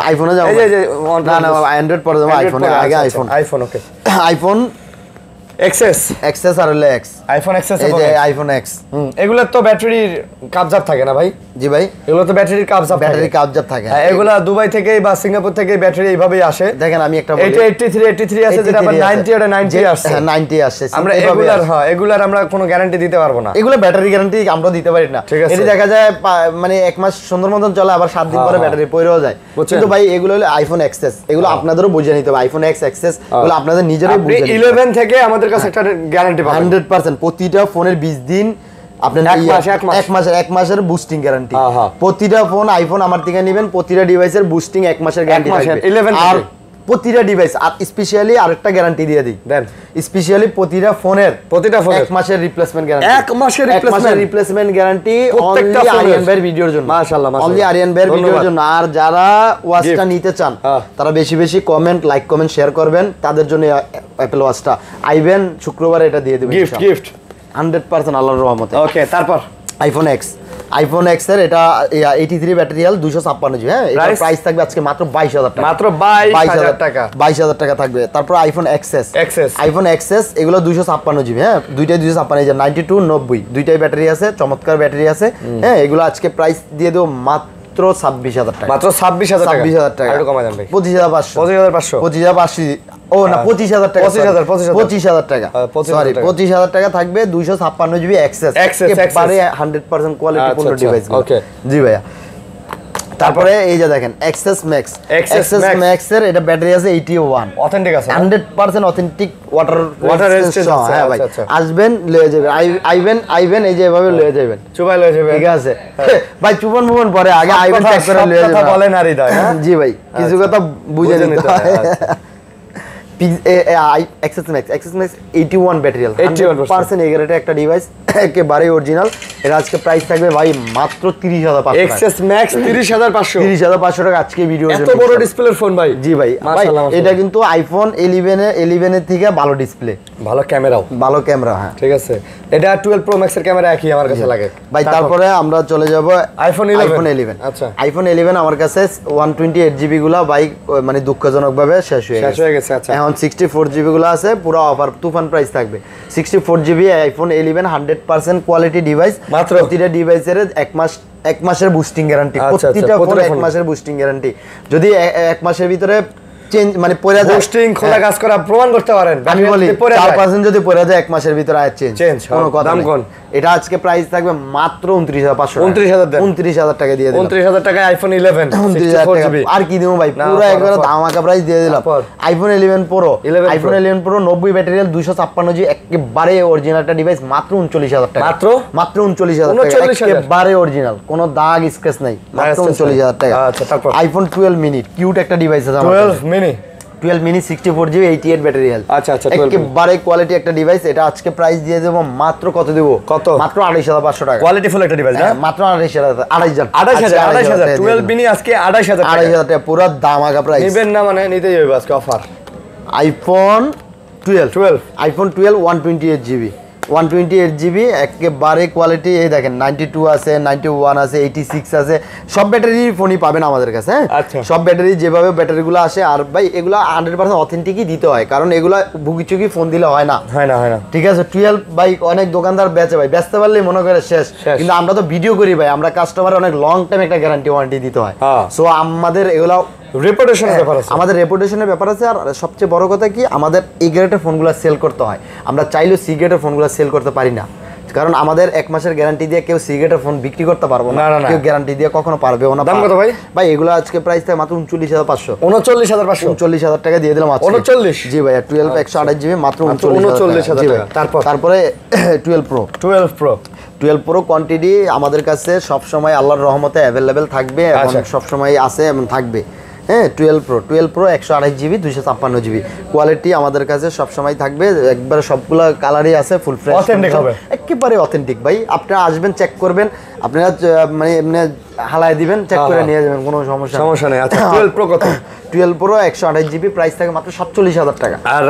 আইফোনে যাও, এই যে না অ্যান্ড্রয়েড পরে যাবো, আইফোনে আগে আইফোন ওকে, আইফোন এক্সএস আর হলো এক্স, আইফোন এক্সএস, এই যে আইফোন এক্স। এগুলোর তো ব্যাটারির কাবজাব থাকে না ভাই? জি ভাই, এগুলো তো ব্যাটারির কাবজাব থাকে। হ্যাঁ, এগুলা দুবাই থেকে বা সিঙ্গাপুর থেকে ব্যাটারি এইভাবেই আসে। দেখেন আমি একটা বলি, এটা 83 আছে, যেটা আবার 90 আর 90 আসছে। হ্যাঁ 90 আসছে। আমরা এগুলার আমরা কোনো গ্যারান্টি দিতে পারবো না, এগুলো ব্যাটারি গ্যারান্টি আমরা দিতে পারি না। এটা দেখা যায় মানে 1 মাস সুন্দর মতন চলে, আবার 7 দিন পরে ব্যাটারি পড়েও যায়। কিন্তু ভাই এগুলো হলো আইফোন এক্সএস, এগুলো আপনাদেরও বুঝে নিতে হবে। আইফোন এক্সএস এগুলো আপনাদের নিজেরাই বুঝে নিতে হবে। 11 থেকে আমাদের কাছে একটা গ্যারান্টি পাবেন 100%। প্রতিটা ফোনের 20 দিন আপনার 1 মাসের বুস্টিং গ্যারান্টি। প্রতিটা ফোন আইফোন আমার থেকে নেবেন, প্রতিটা ডিভাইসের বুস্টিং 1 মাসের গ্যারান্টি থাকবে। আর প্রতিটা ডিভাইস আর স্পেশালি আরেকটা গ্যারান্টি দিয়ে দিই, দেন স্পেশালি প্রতিটা ফোনের 1 মাসের রিপ্লেসমেন্ট গ্যারান্টি, 1 মাসের রিপ্লেসমেন্ট গ্যারান্টি অনলি আরিয়ান ভাইয়ের ভিডিওর জন্য। মাশাআল্লাহ, অনলি আরিয়ান ভাইয়ের ভিডিওর জন্য। আর যারা ওয়াচটা নিতে চান তারা বেশি বেশি লাইক কমেন্ট শেয়ার করবেন, তাদের জন্য অ্যাপল ওয়াচটা আইবেন শুক্রবারে এটা দিয়ে দেব গিফট 100% আল্লাহর রহমতে। ওকে, তারপর আইফোন এক্স এর এটা 83 ব্যাটারিয়াল 256 হ্যাঁ, এটা প্রাইস থাকবে আজকে মাত্র 22,000 টাকা, মাত্র 22,000 টাকা, 22,000 টাকা থাকবে। তারপর আইফোন এক্সএস এগুলো 256 জিবি, হ্যাঁ দুইটাই 256, 92 90 দুইটাই ব্যাটারি আছে, চমৎকার ব্যাটারি আছে। হ্যাঁ এগুলো আজকে প্রাইস দিয়ে দেব মাত্র 26,000 টাকা, মাত্র 26,000 টাকা, একটু কমা যান ভাই, 25,500 ও না 25,000 টাকা, 25,000 টাকা, সরি 25,000 টাকা থাকবে 256 জিবি এক্সএস, একেবারে 100% কোয়ালিটি পূর্ণ ডিভাইস। ওকে জি ভাইয়া। তারপরে এই যে দেখেন এক্সেস ম্যাক্স ম্যাক্স এর এটা ব্যাটারি আছে 81 অথেন্টিক আছে 100% অথেন্টিক ওয়াটার রেজিস্ট্যান্স হ্যাঁ ভাই আসবেন লয়ে যাবেন আইবেন এই যে এভাবে লয়ে যাবেন চুবাই লয়ে যাবেন ঠিক আছে ভাই চুবন মুবন পরে আগে আইবেন চেক করে লয়ে যাবেন কথা বলেন আর হৃদয় জি ভাই কিছু কথা বুঝে নিতে হয় এক্সেস ম্যাক্স 81 ব্যাটারি 100% এগারেটা একটা ডিভাইস একেবারে অরিজিনাল এটা আজকে প্রাইস থাকবে ভাই মাত্র 30500 এক্সেস ম্যাক্স 30500 টাকা আজকে ভিডিও এত বড় ডিসপ্লের ফোন ভাই জি ভাই এটা কিন্তু আইফোন 11 এর থেকে ভালো ডিসপ্লে ভালো ক্যামেরা হ্যাঁ ঠিক আছে এটা 12 প্রো ম্যাক্স এর ক্যামেরা একই আমার কাছে লাগে ভাই তারপরে আমরা চলে যাব আইফোন 11 আচ্ছা আইফোন 11 আমার কাছে 128 জিবি গুলা ভাই মানে দুঃখজনকভাবে শেষ হয়ে গেছে আচ্ছা এখন 64 জিবি গুলো আছে পুরো অফার তুফান প্রাইস থাকবে 64 জিবি আইফোন 11 100% কোয়ালিটি ডিভাইস মাত্র প্রতিটা ডিভাইসের এক মাসের বুস্টিং গ্যারান্টি প্রতিটা ফোন এক মাসের বুস্টিং গ্যারান্টি যদি এক মাসের ভিতরে চেঞ্জ মানে পড়ে যায় বুস্টিং খোলা কাজ করা প্রমাণ করতে পারেন আমি বলি 4% যদি পড়ে যায় এক মাসের ভিতরে আয় চেঞ্জ কোনো কথা দাম কোন এটা আজকে প্রাইস থাকবে মাত্র 29500 29000 টাকা দিয়ে দিলাম 29000 টাকায় আইফোন 11 64 জিবি আর কি দেবো ভাই পুরো একবারে ধামাকা প্রাইস দিয়ে দিলাম আইফোন 11 প্রো 90 ব্যাটারিয়াল 256 জি একেবারে অরিজিনাল একটা ডিভাইস মাত্র 39000 টাকা মাত্র 39000 টাকা একেবারে অরিজিনাল কোনো দাগ স্ক্র্যাচ নাই মাত্র 39000 টাকা আচ্ছা তারপর আইফোন 12 মিনি কিউট একটা ডিভাইস আছে আমার 12 মিনি 64 জিবি 88 ব্যাটারি হেলথ আচ্ছা একেবারে কোয়ালিটি একটা ডিভাইস এটা আজকে প্রাইস দিয়ে দেব মাত্র কত দেব মাত্র 28500 টাকা কোয়ালিটি ফুল একটা ডিভাইস না মাত্র 28000 12 মিনি আজকে 28000 টাকা পুরো দামাকা প্রাইস নেবেন না মানে নিতেই হবে আজকে offer iPhone 12 iPhone 12 128 GB 128 GB একেবারে কোয়ালিটি এই দেখেন 92 আছে 91 আছে 86 আছে সব ব্যাটারি ফোনই পাবেন আমাদের কাছে হ্যাঁ সব ব্যাটারি যেভাবে ব্যাটারিগুলো আসে আর ভাই এগুলো 100% অথেন্টিকই দিতে হয় কারণ এগুলো ভুগিচুকি ফোন দিলে হয় না ঠিক আছে 12 ভাই অনেক দোকানদার বেচে ভাই বেচতে পারলেই মনে করে শেষ কিন্তু আমরা তো ভিডিও করি ভাই আমরা কাস্টমার অনেক লং টাইম একটা গ্যারান্টি ওয়ারেন্টি দিতে হয় সো আমাদের এগুলো রেপুটেশনের ব্যাপার আছে আমাদের রেপুটেশনের ব্যাপার আছে আর সবচেয়ে বড় কথা কি আমাদের এই গ্রেডের ফোনগুলো সেল করতে হয় আমরা চাইলেও সি গ্রেডের ফোনগুলো সেল করতে পারি না কারণ আমাদের এক মাসের গ্যারান্টি দিয়ে কেউ সি গ্রেডের ফোন বিক্রি করতে পারবো না কেউ গ্যারান্টি দিয়ে কখনো পারবেও না দাম কত ভাই ভাই এগুলো আজকে প্রাইস থাকে মাত্র 39500 39500 টাকা দিয়ে দিলাম আজকে 39 জি ভাই 12 128 জিবি মাত্র 39000 টাকা তারপরে 12 প্রো কোয়ান্টিটি আমাদের কাছে সব সময় আল্লাহর রহমতে अवेलेबल থাকবে এবং সব সময় আছে এবং থাকবে হ্যাঁ 12 প্রো 128 জিবি 256 জিবি কোয়ালিটি আমাদের কাছে সব সময় থাকবে একবারে সবগুলো কালারই আছে ফুল ফ্রেশ অথেন্টিক হবে একেবারে অথেন্টিক ভাই আপনারা আসবেন চেক করবেন আপনারা মানে এমনি হালায় দিবেন চেক করে নিয়ে যাবেন কোনো সমস্যা নেই আচ্ছা 12 প্রো কত 12 প্রো 128 জিবি প্রাইস থাকে মাত্র 47000 টাকা আর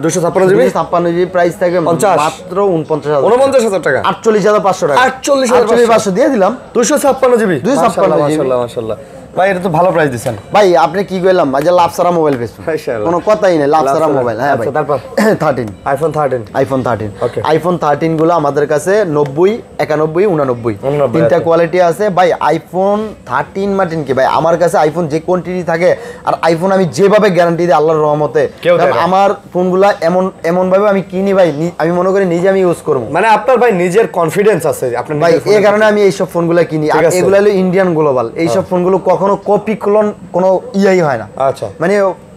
256 জিবি প্রাইস থাকে মাত্র 49000 টাকা 48500 টাকা 48500 দিয়ে দিলাম 256 জিবি 256 জিবি মাশাআল্লাহ ভাই এটা তো ভালো প্রাইস দিবেন ভাই আপনি কি কইলাম যে লাভ সারা মোবাইল বেচবেন কোনো কথাই নেই লাভ সারা মোবাইল হ্যাঁ ভাই তারপর 13 আইফোন 13 গুলো আমাদের কাছে 90 91 99 তিনটা কোয়ালিটি আছে ভাই আইফোন 13 মার্টিন কি ভাই আমার কাছে আইফোন যে কোয়ান্টিটি থাকে আর আইফোন আমি যেভাবে গ্যারান্টি দিই আল্লাহর রহমতে কারণ আমার ফোনগুলো এমন ভাবে আমি কিনি ভাই আমি মনে করি নিজে আমি ইউজ করব মানে আপনার ভাই নিজের কনফিডেন্স আছে আপনার ভাই এই কারণে আমি এই সব ফোনগুলো কিনি আর এগুলো হলো ইন্ডিয়ান গ্লোবাল এই সব ফোনগুলো কখনো কপি ক্লোন কোনো ইয়াই হয় না আচ্ছা মানে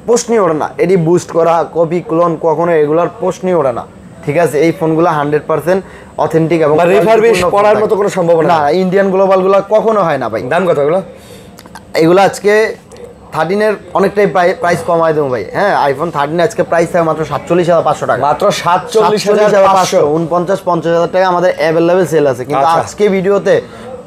প্রশ্নই ওঠে না এটি বুস্ট করা কপি ক্লোন কখনো এগুলার প্রশ্নই ওঠে না ঠিক আছে এই ফোনগুলো 100% অথেন্টিক এবং রিফারবিশ করার মতো কোনো সম্ভাবনা না ইন্ডিয়ান গ্লোবালগুলো কখনো হয় না ভাই দাম কত এগুলো আজকে 13 এর অনেকটাই প্রাইস কমায় দেবো ভাই হ্যাঁ আইফোন 13 আজকে প্রাইস থাকে মাত্র 47500 টাকা মাত্র 47500 50,000 টাকা আমাদের अवेलेबल সেল আছে কিন্তু আজকে ভিডিওতে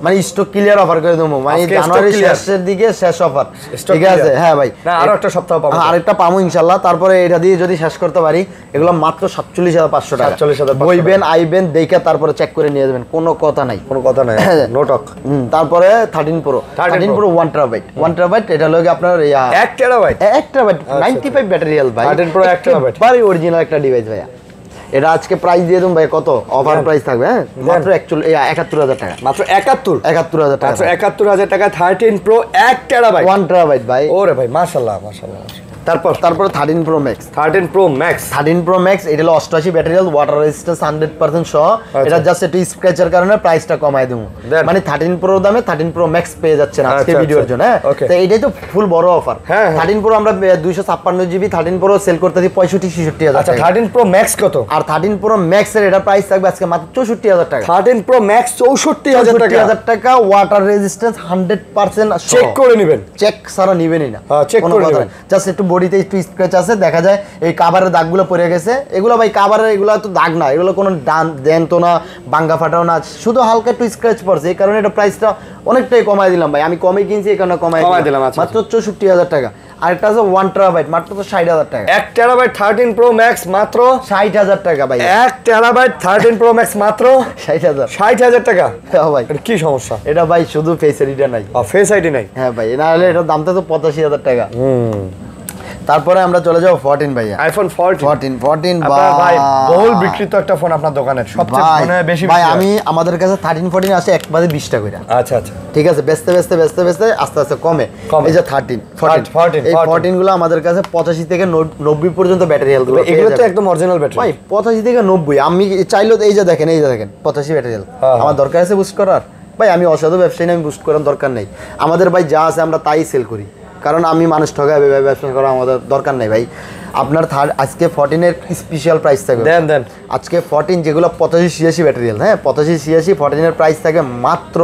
মানে স্টক ক্লিয়ার অফার করে দেবো মানে জানুয়ারি শেষের দিকে শেষ অফার ঠিক আছে হ্যাঁ ভাই না আরো একটা সপ্তাহ পাবো আরেকটা পাবো ইনশাআল্লাহ তারপরে এটা দিয়ে যদি শেষ করতে পারি এগুলো মাত্র 47500 টাকা 47500 বইবেন আইবেন দেখে তারপরে চেক করে নিয়ে যাবেন কোনো কথা নাই নো টক তারপরে 13 প্রো 1 টেরাবাইট এটা লগে আপনার 1 টেরাবাইট 95 ব্যাটারি হেলথ ভাই 13 প্রো 1 টেরাবাইট ভাই অরিজিনাল একটা ডিভাইস ভাই এটা আজকে প্রাইস দিয়ে দেব ভাই কত অফার প্রাইস থাকবে হ্যাঁ মাত্র 71000 টাকা মাত্র 71000 টাকা 71000 টাকা 13 প্রো 1 টেরাবাইট 1 টেরাবাইট ভাই ওরে ভাই মাশাআল্লাহ তারপর 13 Pro Max 13 Pro Max 13 Pro Max এটা হলো 88 ব্যাটারি হেলথ, ওয়াটার রেজিস্ট্যান্স 100% সহ। এটা জাস্ট একটু স্ক্র্যাচের কারণে প্রাইসটা কমায় দেবো, মানে 13 Pro দামে 13 Pro Max পেয়ে যাচ্ছেন আজকে ভিডিওর জন্য। হ্যাঁ, তো এটাই তো ফুল বড় অফার। 13 Pro আমরা 256 জিবি 13 Pro সেল করতেছি 65-66 হাজার। আচ্ছা 13 Pro Max কত? আর 13 Pro Max এর এটা প্রাইস থাকবে আজকে মাত্র 64,000 টাকা। 13 Pro Max 64,000 টাকা, ওয়াটার রেজিস্ট্যান্স 100% চেক করে নেবেন, চেক ছাড়া নিবেনই না, চেক করে নেবেন। জাস্ট একটু বডিতে একটু স্ক্র্যাচ আছে, দেখা যায় এই কভারের দাগগুলো পড়ে গেছে। এগুলো ভাই কভারের এগুলো তো দাগ না, এগুলো কোনো দেন তো না, ভাঙা ফাটাও না, শুধু হালকা একটু স্ক্র্যাচ পড়ছে। এই কারণে এটা প্রাইসটা অনেকটাই কমায় দিলাম ভাই, আমি কমে কিনছি এই কারণে কমায় দিলাম মাত্র 64,000 টাকা। আর একটা আছে 1 টেরাবাইট মাত্র তো 60,000 টাকা। 1 টেরাবাইট 13 Pro Max মাত্র 60,000 টাকা ভাই। 1 টেরাবাইট 13 Pro Max মাত্র 60,000 টাকা। হ্যাঁ ভাই, এটা কি সমস্যা? এটা ভাই শুধু ফেস আইডি নাই, ফেস আইডি নাই। হ্যাঁ ভাই, না হলে এটার দামটা তো 85,000 টাকা। তারপরে আমরা চলে যাবো 14 ভাইয়া, আইফোন 14 ভাই বহুল বিক্রিত একটা ফোন আপনার দোকানের, সবচেয়ে মানে বেশি ভাই। আমি আমাদের কাছে 13 14 আসে একবারে 20 টাকা করে। আচ্ছা, ঠিক আছে, বেচতে আস্তে আস্তে কমে। এই যে 13 14 এই 14 গুলো আমাদের কাছে 85 থেকে 90 পর্যন্ত ব্যাটারি হেলথ গুলো, এগুলো তো একদম অরিজিনাল ব্যাটারি ভাই। 85 থেকে 90 আমি চাইলেও এই যে দেখেন 85 ব্যাটারি হেলথ। আমার দরকার আছে বুস্ট করার ভাই, আমি অসাধু ব্যবসায়ী, আমি বুস্ট করার দরকার নেই। আমাদের ভাই যা আছে আমরা তাই সেল করি, কারণ আমি মানুষ ঠকাবে ব্যবসা করা আমাদের দরকার নেই ভাই। আপনার আজকে 14 এর স্পেশাল প্রাইস থাকবে, দেন আজকে 14 যেগুলো 85-86 ব্যাটারি হেলথ, হ্যাঁ 85-86 14 এর প্রাইস থাকে মাত্র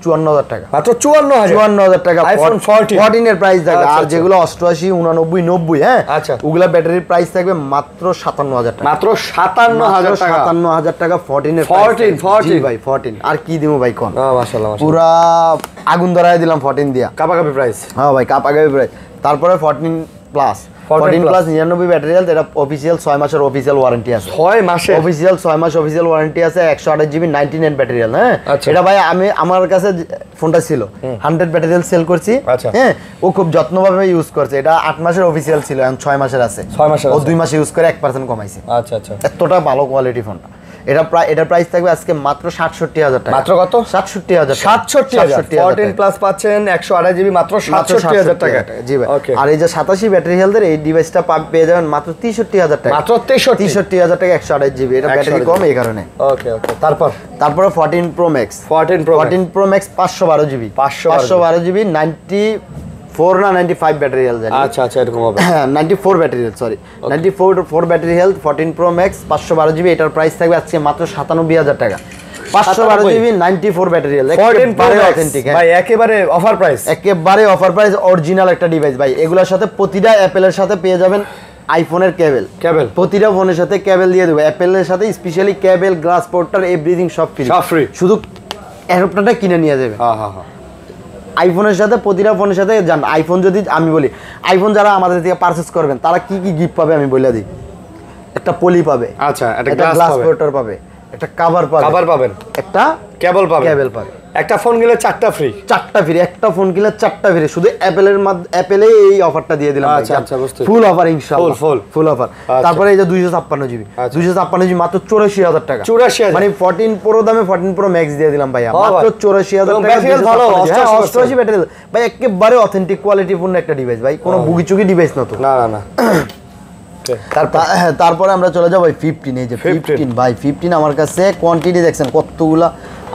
54,000 টাকা, মাত্র 54,000 টাকা আইফোন 14 এর প্রাইস থাকবে। আর যেগুলো 88 89 90, হ্যাঁ আচ্ছা, ওগুলা ব্যাটারির প্রাইস থাকবে মাত্র 57,000 টাকা, মাত্র 57,000 টাকা 14 এর 14 ভাই 14। আর কি দিমু ভাই কোন? মাশাআল্লাহ পুরা আগুন ধরায় দিলাম 14 দিয়া, কাপাকাপি প্রাইস। হ্যাঁ ভাই কাপাকাপি প্রাইস। তারপরে 14 প্লাস 99 ব্যাটারি হেলথ, এটা অফিসিয়াল 6 মাসের অফিসিয়াল ওয়ারেন্টি আছে, 6 মাসে অফিসিয়াল 6 মাস অফিসিয়াল ওয়ারেন্টি আছে। 128 জিবি 99 ব্যাটারি হেলথ। হ্যাঁ, এটা ভাই আমি আমার কাছে ফোনটা ছিল 100 ব্যাটারি হেলথ সেল করছি। হ্যাঁ, ও খুব যত্নভাবে ইউজ করছে। এটা 8 মাসের অফিসিয়াল ছিল, এখন 6 মাসের আছে। 6 মাসের ও 2 মাস ইউজ করে 1% কমাইছে। আচ্ছা, এতটা ভালো কোয়ালিটি ফোনটা। এটার প্রাইস থাকবে আজকে মাত্র 67,000 টাকা। মাত্র কত? 67,000 14 প্লাস পাচ্ছেন 128 জিবি মাত্র 67,000 টাকা। জি ভাই। আর এই যে 87 ব্যাটারি হেলথের এই ডিভাইসটা পেয়ে যাবেন মাত্র 63,000 টাকা, মাত্র 63,000 টাকা 128 জিবি। এটা ব্যাটারি কম এই কারণে। ওকে। তারপরে 14 Pro Max 14 Pro Max 512 GB 512 GB 94 না 95 ব্যাটারি হেলথ। আচ্ছা, এরকম হবে। হ্যাঁ 94 battery health, sorry 94 battery health 14 Pro Max 512 GB. এটার প্রাইস থাকবে আজকে মাত্র 97,000 টাকা। 512 জিবি 94 ব্যাটারি হেলথ, একেবারে অথেন্টিক ভাই, একেবারে অফার প্রাইস অরিজিনাল একটা ডিভাইস ভাই। এগুলোর সাথে প্রতিটা অ্যাপেলের সাথে পেয়ে যাবেন আইফোনের কেবল, প্রতিটা ফোনের সাথে কেবল দিয়ে দেবো। অ্যাপেলের সাথে স্পেশালি কেবল, গ্লাস পোর্টার, এভরিথিং সব ফ্রি, শুধু অ্যাডাপ্টারটা কিনে নিয়ে যাবে। আইফোনের সাথে প্রতিটা ফোনের সাথে যান। আইফোন যদি আমি বলি, আইফোন যারা আমাদের থেকে পারচেজ করবেন তারা কি কি গিফট পাবে আমি বলে দিই। একটা পলি পাবে, আচ্ছা, একটা গ্লাস পোর্টার পাবে, একটা কভার পাবেন, একটা কেবল পাবে, একটা ফোন কিনলে 4টা ফ্রি, একটা ফোন কিনলে 4টা ফ্রি। শুধু অ্যাপেলে এই অফারটা দিয়ে দিলাম। আচ্ছা, ফুল অফার ইনশাআল্লাহ, ফুল অফার। তারপরে এই যে 256 জিবি 256 জিবি মাত্র 84,000 টাকা, 84,000 মানে 14 Pro দামে 14 Pro Max দিয়ে দিলাম ভাইয়া মাত্র 84,000 টাকা। ভালো 88 ব্যাটারি ভাই, একেবারে অথেন্টিক কোয়ালিটি পূর্ণ একটা ডিভাইস ভাই, কোনো বুগিচুগি ডিভাইস না তো। না তারপরে আমরা চলে যাবো 15। এই যে 15 ভাই, 15 আমার কাছে কোয়ান্টিটি দেখছেন কতগুলা,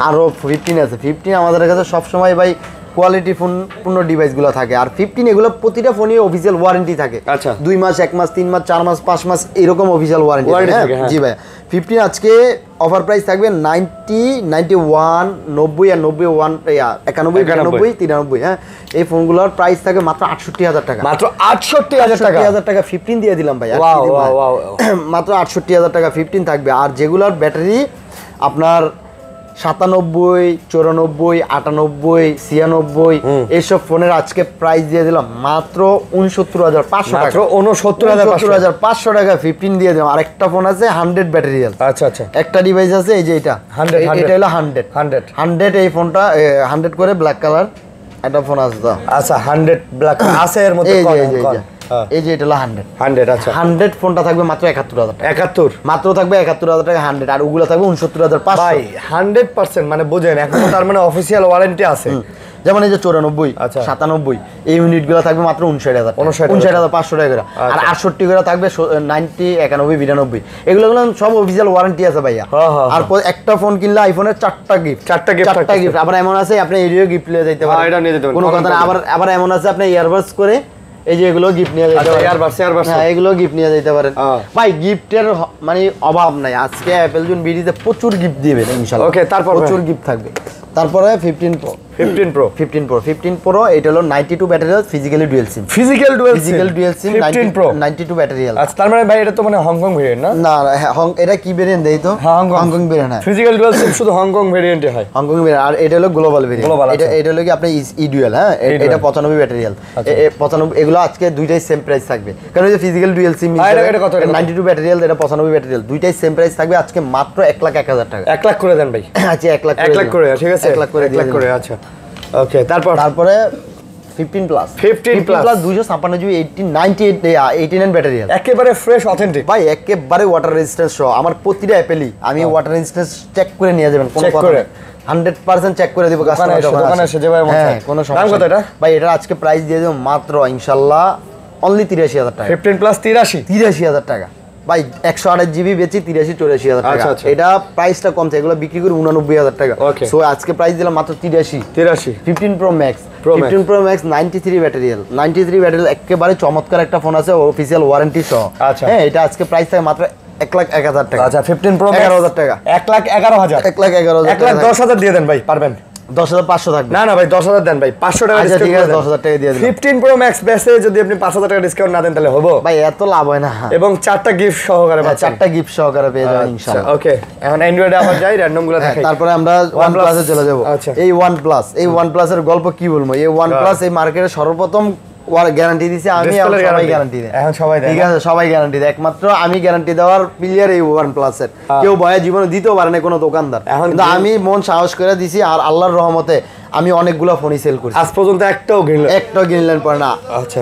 আরো 15 আছে। 15 আমাদের কাছে সবসময় ভাই কোয়ালিটি ফোন পূর্ণ ডিভাইসগুলো থাকে। আর 15 এগুলো প্রতিটা ফোনই অফিসিয়াল ওয়ারেন্টি থাকে। আচ্ছা, 2 মাস 1 মাস 3 মাস 4 মাস 5 মাস এরকম অফিসিয়াল ওয়ারেন্টি থাকে। জি ভাই, 15 আজকে অফার প্রাইস থাকবে 90 91 90 আর 91 91 92 93। হ্যাঁ, এই ফোনগুলোর প্রাইস থাকে মাত্র 68,000 টাকা, মাত্র 68,000 টাকা 15 দিয়ে দিলাম ভাই। মাত্র 68,000 টাকা 15 থাকবে। আর যেগুলোর ব্যাটারি আপনার 97 94 98 96 এইসব ফোনের আজকে প্রাইস দিয়ে দিলাম মাত্র 69,500 টাকা, 69,500 টাকা 15 দিয়ে দিলাম। আরেকটা ফোন আছে 100 ব্যাটারি হেলথ। আচ্ছা, একটা ডিভাইস আছে এই যে এটা 100, এটা হলো 100 এই ফোনটা 100 করে ব্ল্যাক কালার একটা ফোন আছে তো। আচ্ছা, 100 ব্ল্যাক আছে এর মধ্যে এই যে এটা হলো 100। আচ্ছা, 100 ফোনটা থাকবে মাত্র 71,000 টাকা, 71 মাত্র থাকবে 71,000 টাকা 100। আর ওগুলো থাকবে 69,500 ভাই। 100% মানে বুঝেন এখন তার মানে অফিসিয়াল ওয়ারেন্টি আছে। যেমন এই যে 94 97 এই ইউনিটগুলো থাকবে মাত্র 59,500 টাকা করে। আর 68 করে থাকবে 90 91 92 এগুলো সব অফিশিয়াল ওয়ারেন্টি আছে ভাইয়া। আর একটা ফোন কিনলে আইফোনের 4টা গিফট আবার এমন আছে আপনি এরিও গিফট নিয়ে যেতে পারেন, কোনো কথা না। আবার এমন আছে আপনি ইয়ারবাডস করে এই যে এগুলো গিফট নিয়ে যেতে পারেন, হ্যাঁ এগুলো গিফট নিয়ে যেতে পারেন ভাই। গিফটের মানে অভাব নাই, আজকে অ্যাপেল জোন বিডিতে প্রচুর গিফট দিবেন ইনশাআল্লাহ। ওকে, তারপর প্রচুর গিফট থাকবে। তারপরে 15 Pro এটা হলো 92 battery physically dual SIM 92 battery. আচ্ছা, তার মানে ভাই এটা তো মানে হংকং ভেরিয়েন্ট না? না এটা কি ভেরিয়েন্ট দেই তো? Hong Kong variant. হ্যাঁ, ফিজিক্যাল ডুয়াল সিম শুধু হংকং ভেরিয়েন্টে হয়, হংকং ভেরিয়েন্ট। আর এটা হলো গ্লোবাল ভেরিয়েন্ট। এটা হলো কি আপনি ই ডুয়াল, হ্যাঁ এটা 95 ব্যাটারি। 95 এগুলো আজকে দুইটাই সেম প্রাইস থাকবে, কারণ এই যে ফিজিক্যাল ডুয়াল সিম এটা কত? 92 ব্যাটারি, এটা 95 ব্যাটারি, দুইটাই সেম প্রাইস থাকবে আজকে মাত্র 1,01,000 টাকা। 1 লাখ করে দেন ভাই। আচ্ছা 1 লাখ করে, ঠিক আছে 1 লাখ করে। আচ্ছা ওকে, তারপরে 15 প্লাস 256 জিবি 89 ব্যাটারি, একেবারে ফ্রেশ অথেন্টিক ভাই, একেবারে ওয়াটার রেজিস্ট্যান্স সহ। আমার প্রতিটা অ্যাপেলই আমি ওয়াটার রেজিস্ট্যান্স চেক করে নিয়ে যাবেন, কোনো কথা না, 100% চেক করে দিব কাস্টমার দোকানে এসে যে ভাই কোনো সমস্যা কত এটা ভাই? এটা আজকে প্রাইস দিয়ে দেব মাত্র ইনশাআল্লাহ অনলি 83,000 টাকা। 15 প্লাস 83,000 টাকা ভাই। 128 জিবি বেচি 83-84,000 টাকা। এটা প্রাইসটা কমছে, এগুলো বিক্রি করে 89,000 টাকা। সো আজকে প্রাইস দিলাম মাত্র 83। 15 Pro Max 93 ব্যাটারি একেবারে চমৎকার একটা ফোন আছে, অফিশিয়াল ওয়ারেন্টি সহ। হ্যাঁ, এটা আজকে প্রাইস থাকে মাত্র 1,01,000 টাকা। আচ্ছা, 15 Pro Max 11,000 টাকা। 1,11,000 1,10,000 দিয়ে দেন ভাই, পারবেন? 10,500 থাকবে না ভাই 10,000 দেন ভাই, 500 টাকা ডিসকাউন্ট। ঠিক আছে 10,000 টাকা দিয়ে দিন। 15 Pro Max বেচে যদি আপনি 5,000 টাকা ডিসকাউন্ট না দেন তাহলে হবে ভাই? এত লাভ হয় না। এবং 4টা গিফট সহকারে পাচ্ছেন, 4টা গিফট সহকারে পেয়ে যাবেন ইনশাআল্লাহ। ওকে, এখন অ্যান্ড্রয়েডে আবার যাই, র‍্যান্ডম গুলো দেখাই। তারপরে আমরা OnePlus এ চলে যাব। এই OnePlus এর গল্প কি বলবো? এই OnePlus এই মার্কেটে সর্বপ্রথম গ্যারান্টি দিছি আমি, আর সবাই গ্যারান্টি দেয়, এখন সবাই দেয়, ঠিক আছে সবাই গ্যারান্টি দেয়, একমাত্র আমি গ্যারান্টি দেওয়ার প্লেয়ার এই OnePlus এর। কেউ ভয়ে জীবনে দিতেও পারে না কোনো দোকানদার, কিন্তু আমি মন সাহস করে দিছি। আর আল্লাহর রহমতে আমি অনেকগুলো ফোনই সেল করছি, আজ পর্যন্ত একটাও কিনলেন পরে না। আচ্ছা,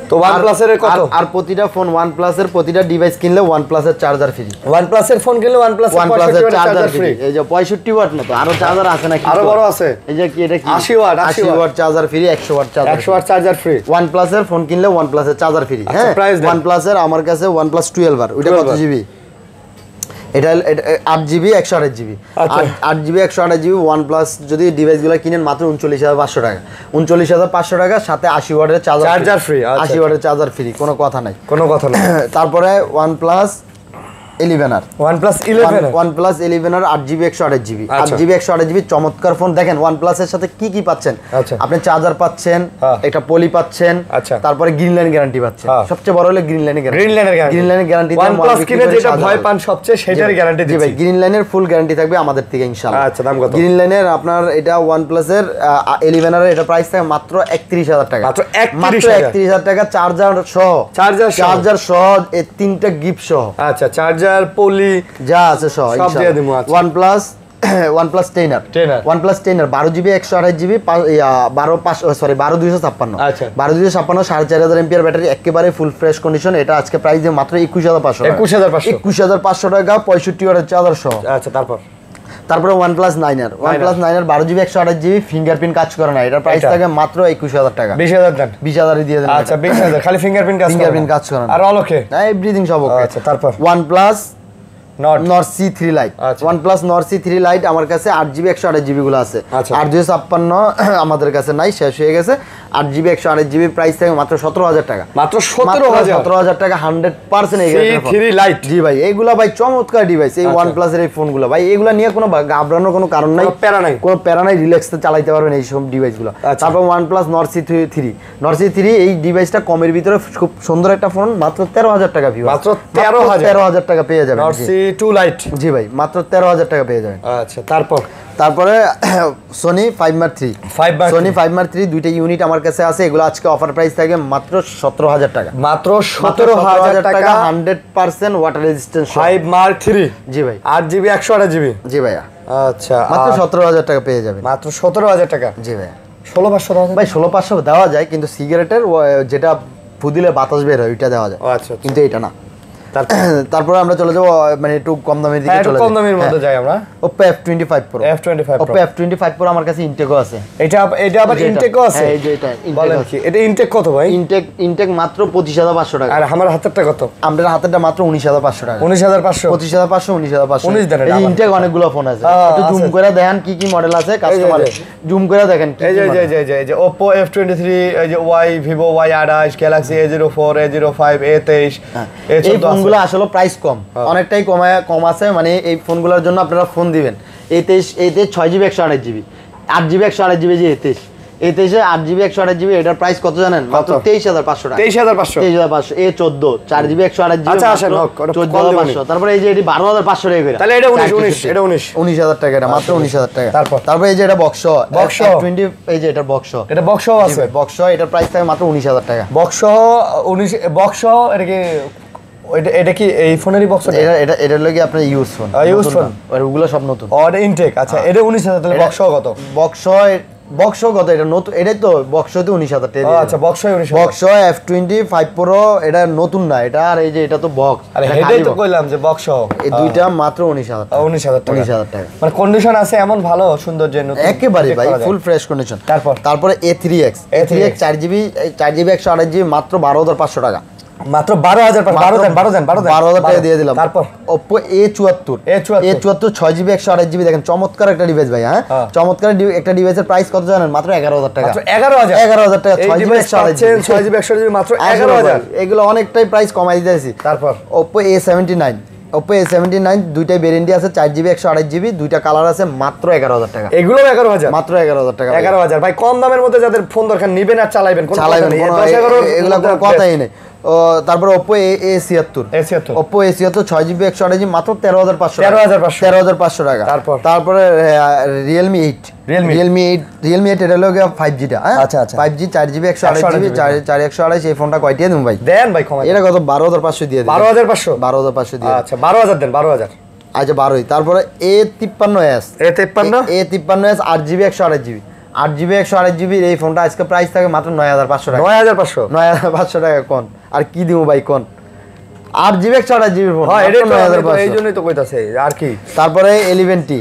তো OnePlus এর কত? আর প্রতিটা ফোন OnePlus এর প্রতিটা ডিভাইস কিনলে OnePlus এর চার্জার ফ্রি। OnePlus এর ফোন কিনলে OnePlus এর চার্জার ফ্রি। এই যে 65 ওয়াট মতো আরো চার্জার আছে নাকি? আরো বড় আছে। এই যে কি এটা কি? 80 watt charger free, 100 watt charger free. OnePlus এর ফোন কিনলে OnePlus এর চার্জার ফ্রি। হ্যাঁ, OnePlus এর আমার কাছে OnePlus 12 আর ওটা কত জিবি? এটা 8 GB 128 GB. 8 GB 128 GB OnePlus যদি ডিভাইসগুলো কিনেন মাত্র 39,500 টাকা। 39,500 টাকা, সাথে 80 ওয়াটের চার্জার ফ্রি। 80 ওয়াটের চার্জার ফ্রি, কোনো কথা নাই। তারপরে OnePlus 11 আর OnePlus 11 আর 8 জিবি 128 জিবি 8 জিবি 128 জিবি চমৎকার ফোন। দেখেন OnePlus এর সাথে কি পাচ্ছেন আপনি? চার্জার পাচ্ছেন, একটা পলি পাচ্ছেন, তারপরে গ্রিন লাইন গ্যারান্টি পাচ্ছেন। সবচেয়ে বড় হলো গ্রিন লাইনের গ্যারান্টি। OnePlus কিনে যেটা ভয় পান সবচেয়ে সেটার গ্যারান্টি দিচ্ছি ভাই। গ্রিন লাইনের ফুল গ্যারান্টি থাকবে আমাদের থেকে ইনশাআল্লাহ। আচ্ছা, দাম কত? গ্রিন লাইনের আপনার এটা OnePlus এর 11 এর এটা প্রাইস থাকে মাত্র 31,000 টাকা। মাত্র 31,000 টাকা, চার্জার সহ এই তিনটা গিফট সহ। আচ্ছা, চার্জার পলি যা আছে সব দিয়ে দেবো। OnePlus 10 আর OnePlus 10 আর 12 জিবি 128 জিবি 12,256। আচ্ছা, 12,256 4,500 এমপিআর ব্যাটারি, একেবারে ফুল ফ্রেশ কন্ডিশন। এটা আজকে প্রাইস দিয়ে মাত্র 21,500 টাকা, 65 ওয়াটের চার্জার সহ। আচ্ছা, তারপরে OnePlus 9 আর 12 জিবি 128 জিবি ফিঙ্গারপ্রিন্ট কাজ করে না, এটা প্রাইস থাকে মাত্র 21,000 টাকা। 20,000 দেন, 20,000 দিয়ে দেন। আচ্ছা, 20,000 খালি ফিঙ্গারপ্রিন্ট কাজ করে না, আর অল ওকে, এভরিথিং সব ওকে। আচ্ছা, তারপর OnePlus Nord C3 Lite। OnePlus Nord C3 Lite আমার কাছে 8 জিবি 128 জিবি গুলো আছে। 8,256 আমাদের কাছে নাই, শেষ হয়ে গেছে। 8 জিবি 128 জিবি প্রাইস থাকে মাত্র 17,000 টাকা। মাত্র 17,000 টাকা, 100% এই C3 Lite। জি ভাই, এইগুলা ভাই চমৎকার ডিভাইস। এই OnePlus এর এই ফোনগুলো ভাই, এগুলা নিয়ে কোনো ঘাবড়ানোর কোনো কারণ নাই, কোনো প্যারা নাই, রিল্যাক্সে চালাতে পারবেন এই সব ডিভাইসগুলো। তারপর OnePlus Nord C3 এই ডিভাইসটা কমের ভিতরে খুব সুন্দর একটা ফোন, মাত্র 13,000 টাকা ভিউ। মাত্র 13,000 টাকা পেয়ে যাবেন। Nord C2 Lite, জি ভাই, মাত্র 13,000 টাকা পেয়ে যাবেন। আচ্ছা, তারপরে Sony 5 Mark III। Sony 5 Mark III দুইটা ইউনিট আমার কাছে আছে, এগুলো আজকে অফার প্রাইস থাকে মাত্র 17,000 টাকা। মাত্র 17,000 টাকা, 100% ওয়াটার রেজিস্ট্যান্স। 5 Mark III, জি ভাই, 8 জিবি 128 জিবি। জি ভাইয়া, আচ্ছা, মাত্র 17,000 টাকা পেয়ে যাবেন। মাত্র 17,000 টাকা। জি ভাই, 16,500 ভাই 16,500 দেওয়া যায়, কিন্তু সিগারেটের যেটা ফুদিলে বাতাস বের হয় ওইটা দেওয়া যায়। আচ্ছা, কিন্তু এটা না। তারপরে আমরা চলে যাবো মানে একটু কম দামের দিকে চলে যাই, কম দামের মধ্যে যাই আমরা। Oppo F25 Pro। Oppo F25 Pro আমার কাছে ইনটেকও আছে। এটা আবার ইনটেকও আছে? হ্যাঁ, এই যে এটা বলেন কি, এটা ইনটেক কত ভাই? ইনটেক মাত্র 25,500 টাকা। আর আমার হাতেরটা কত? আমাদের হাতেরটা মাত্র 19,500 টাকা। 19,500 25,500 19,500। 19 দেন। এই ইনটেক অনেকগুলো ফোন আছে, একটু জুম করে দেখেন কি কি মডেল আছে, কাস্টমার জুম করে দেখেন। এই যে Oppo F23, এই যে Vivo Y28, Galaxy A04, A05, A23, এই ফোনগুলো আসলে প্রাইস কম, অনেকটাই কম আছে। মানে এই ফোনগুলোর জন্য আপনারা ফোন দিবেন A23 6GB 128GB 8GB 128GB যে A23 8GB 128GB, এটার প্রাইস কত জানেন? মাত্র 23,500 টাকা। 23,500 A14 4GB 128GB। আচ্ছা আসেন, 14,500। তারপরে এই যে এটি 12,500 টাকা করে। তাহলে এটা 19,000 টাকা, এটা মাত্র 19,000 টাকা। তারপর এই যে এটা বক্স F20, এই যে এটা বক্স, এটা বক্সও আছে। বক্স এটার প্রাইস থাকে মাত্র 19,000 টাকা। বক্স এটা কি এটা কি এই ফোনেরই বক্স? এটা লাগি আপনার ইউজ ফোন, আর ওগুলো সব নতুন। এটা ইনটেক। আচ্ছা এটা 19,000। তাহলে বক্স কত? বক্স কত? এটা নতুন, এটাই তো বক্সতে 19,000 টাকা। আচ্ছা বক্স F25 Pro এটা নতুন না এটা, আর এই যে এটা তো বক্স। আরে হেডেই তো কইলাম যে বক্স, এই দুইটা মাত্র 19,000 টাকা। 19,000 টাকা। মানে কন্ডিশন আছে এমন ভালো সুন্দর যে নতুন একেবারে ভাই ফুল ফ্রেশ কন্ডিশন। তারপরে A3X 4GB 128GB মাত্র 12,500 টাকা। মাত্র 12,000 টাকা দিয়ে দিলাম। তারপর Oppo A74 6GB 128GB, দেখেন চমৎকার একটা ডিভাইস ভাই। হ্যাঁ, চমৎকার একটা ডিভাইসের প্রাইস কত জানেন? মাত্র 11,000 টাকা। 11,000 টাকা। 6GB 128GB মাত্র 11,000। এগুলো অনেকটাই প্রাইস কমাই দিয়েছি। তারপর Oppo A79 দুইটাই ভেরিয়েন্ট আছে, 4GB 128GB, দুইটা কালার আছে, মাত্র 11,000 টাকা। এগুলো 11,000, মাত্র 11,000 টাকা। 11,000 ভাই, কম দামের মধ্যে যাদের ফোন দরকার নিবেন আর চালাবেন, এগুলো কোনো কথাই নেই। তারপর Oppo A76 6GB 128GB মাত্র 13,500 টাকা। তারপরে Realme 8 এটা হলো 5G টা। আচ্ছা 5G 4GB 128GB 4128। এই ফোনটা কয়টিয়া দেব ভাই? দেন ভাই কমাই। এটা কত? 12,500 দিয়ে দিন। 12,500 দিয়ে। আচ্ছা 12,000 দেন, 12,000। আচ্ছা 12ই। তারপরে A53s 8GB 128GB 128GB এই ফোনটা আজকে প্রাইস থাকে মাত্র 9,500 টাকা। 9,500 টাকা কোন আর কি দিব ভাই কোন? 8GB 128GB phone. হ্যাঁ এটা 9,500, এইজন্যই তো কইতাছে আর কি। তারপরে 11T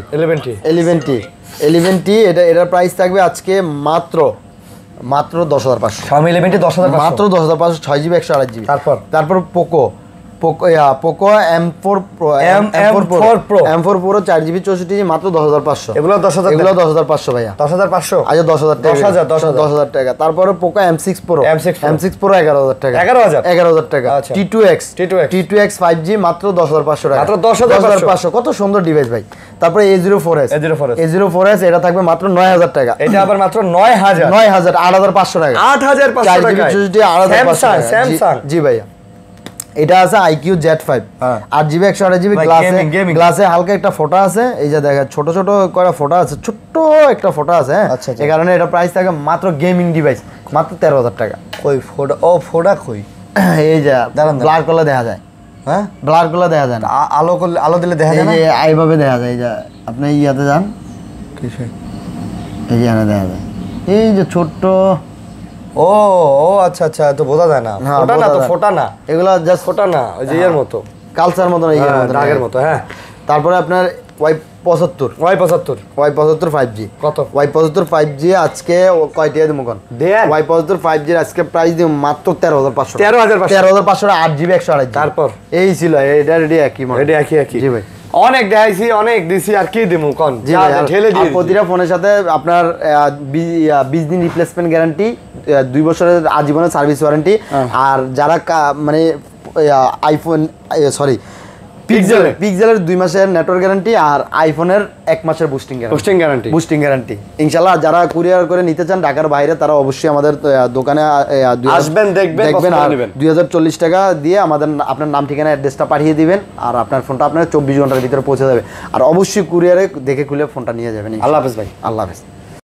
এটার প্রাইস থাকবে আজকে মাত্র 10,500। Xiaomi 11T 10,500, মাত্র 10,500 6GB 128GB। তারপর Poco M4 Pro 4GB 64GB মাত্র 10,500। এগুলো 10,500 ভাইয়া। 10,500। আচ্ছা 10,000 টাকা। তারপরে Poco M6 Pro 11,000 টাকা। 11,000 টাকা। T2X 5G মাত্র 10,500 টাকা। মাত্র 10,500। কত সুন্দর ডিভাইস ভাই। তারপরে A04s এটা থাকবে মাত্র 9,000 টাকা। এটা আবার মাত্র 9,000 8,500 টাকা। 8,500 টাকা। স্যামসাং। জি ভাইয়া। এটা আছে IQ Z5 8GB 128GB গ্লাসে হালকা একটা ফোঁটা আছে, এই যে দেখেন ছোট কয়টা ফোঁটা আছে, ছোট্ট একটা ফোঁটা আছে। হ্যাঁ, এই কারণে এটা প্রাইস থাকে মাত্র গেমিং ডিভাইস মাত্র 13,000 টাকা। কই ফোঁটা? ও ফোঁটা কই? এই যে ব্লার করলে দেখা যায়। হ্যাঁ, ব্লার করলে দেখা যায় না, আলো দিলে দেখা যায় না, এই যে এইভাবে দেখা যায়। এই যে আপনি ইয়াতে যান, এই যে দেখা যায় এই যে ছোট্ট। ও আচ্ছা তো বোঝা যায় না। ফোঁটা না তো, ফোঁটা না, এগুলা জাস্ট ফোঁটা না, ওই যে এর মতো কালচার মতো, এই দাগের মতো। হ্যাঁ, তারপরে আপনার Y75 5G কত? Y75 5G আজকে কয়টা দেবো কোন? Y75 5G আজকে প্রাইস দিব মাত্র 13,500। 13,500 8GB 128। তারপর এই ছিল এটা রেডি একই মডেল, রেডি একই। জি ভাই, অনেক দেখাইছি, অনেক দিছি, আর কি দিমু কোন? ঢেলে দিই। প্রতিটা ফোনের সাথে আপনার 20 দিন রিপ্লেসমেন্ট গ্যারান্টি, 2 বছরের আজীবনের সার্ভিস ওয়ারেন্টি। আর যারা মানে আইফোন পিক্সেলের 2 মাসের নেটওয়ার্ক গ্যারান্টি, আর আইফোনের 1 মাসের বুস্টিং গ্যারান্টি। ইনশাআল্লাহ যারা কুরিয়ার করে নিতে চান ঢাকার বাইরে, তারা অবশ্যই আমাদের দোকানে আসবেন, দেখবেন আর 2,040 টাকা দিয়ে আপনার নাম ঠিকানা অ্যাড্রেসটা পাঠিয়ে দিবেন, আর আপনার ফোনটা আপনার 24 ঘন্টার ভিতরে পৌঁছে যাবে। আর অবশ্যই কুরিয়ারে দেখে খুলে ফোনটা নিয়ে যাবেন। আল্লাহ হাফেজ ভাই। আল্লাহ হাফেজ।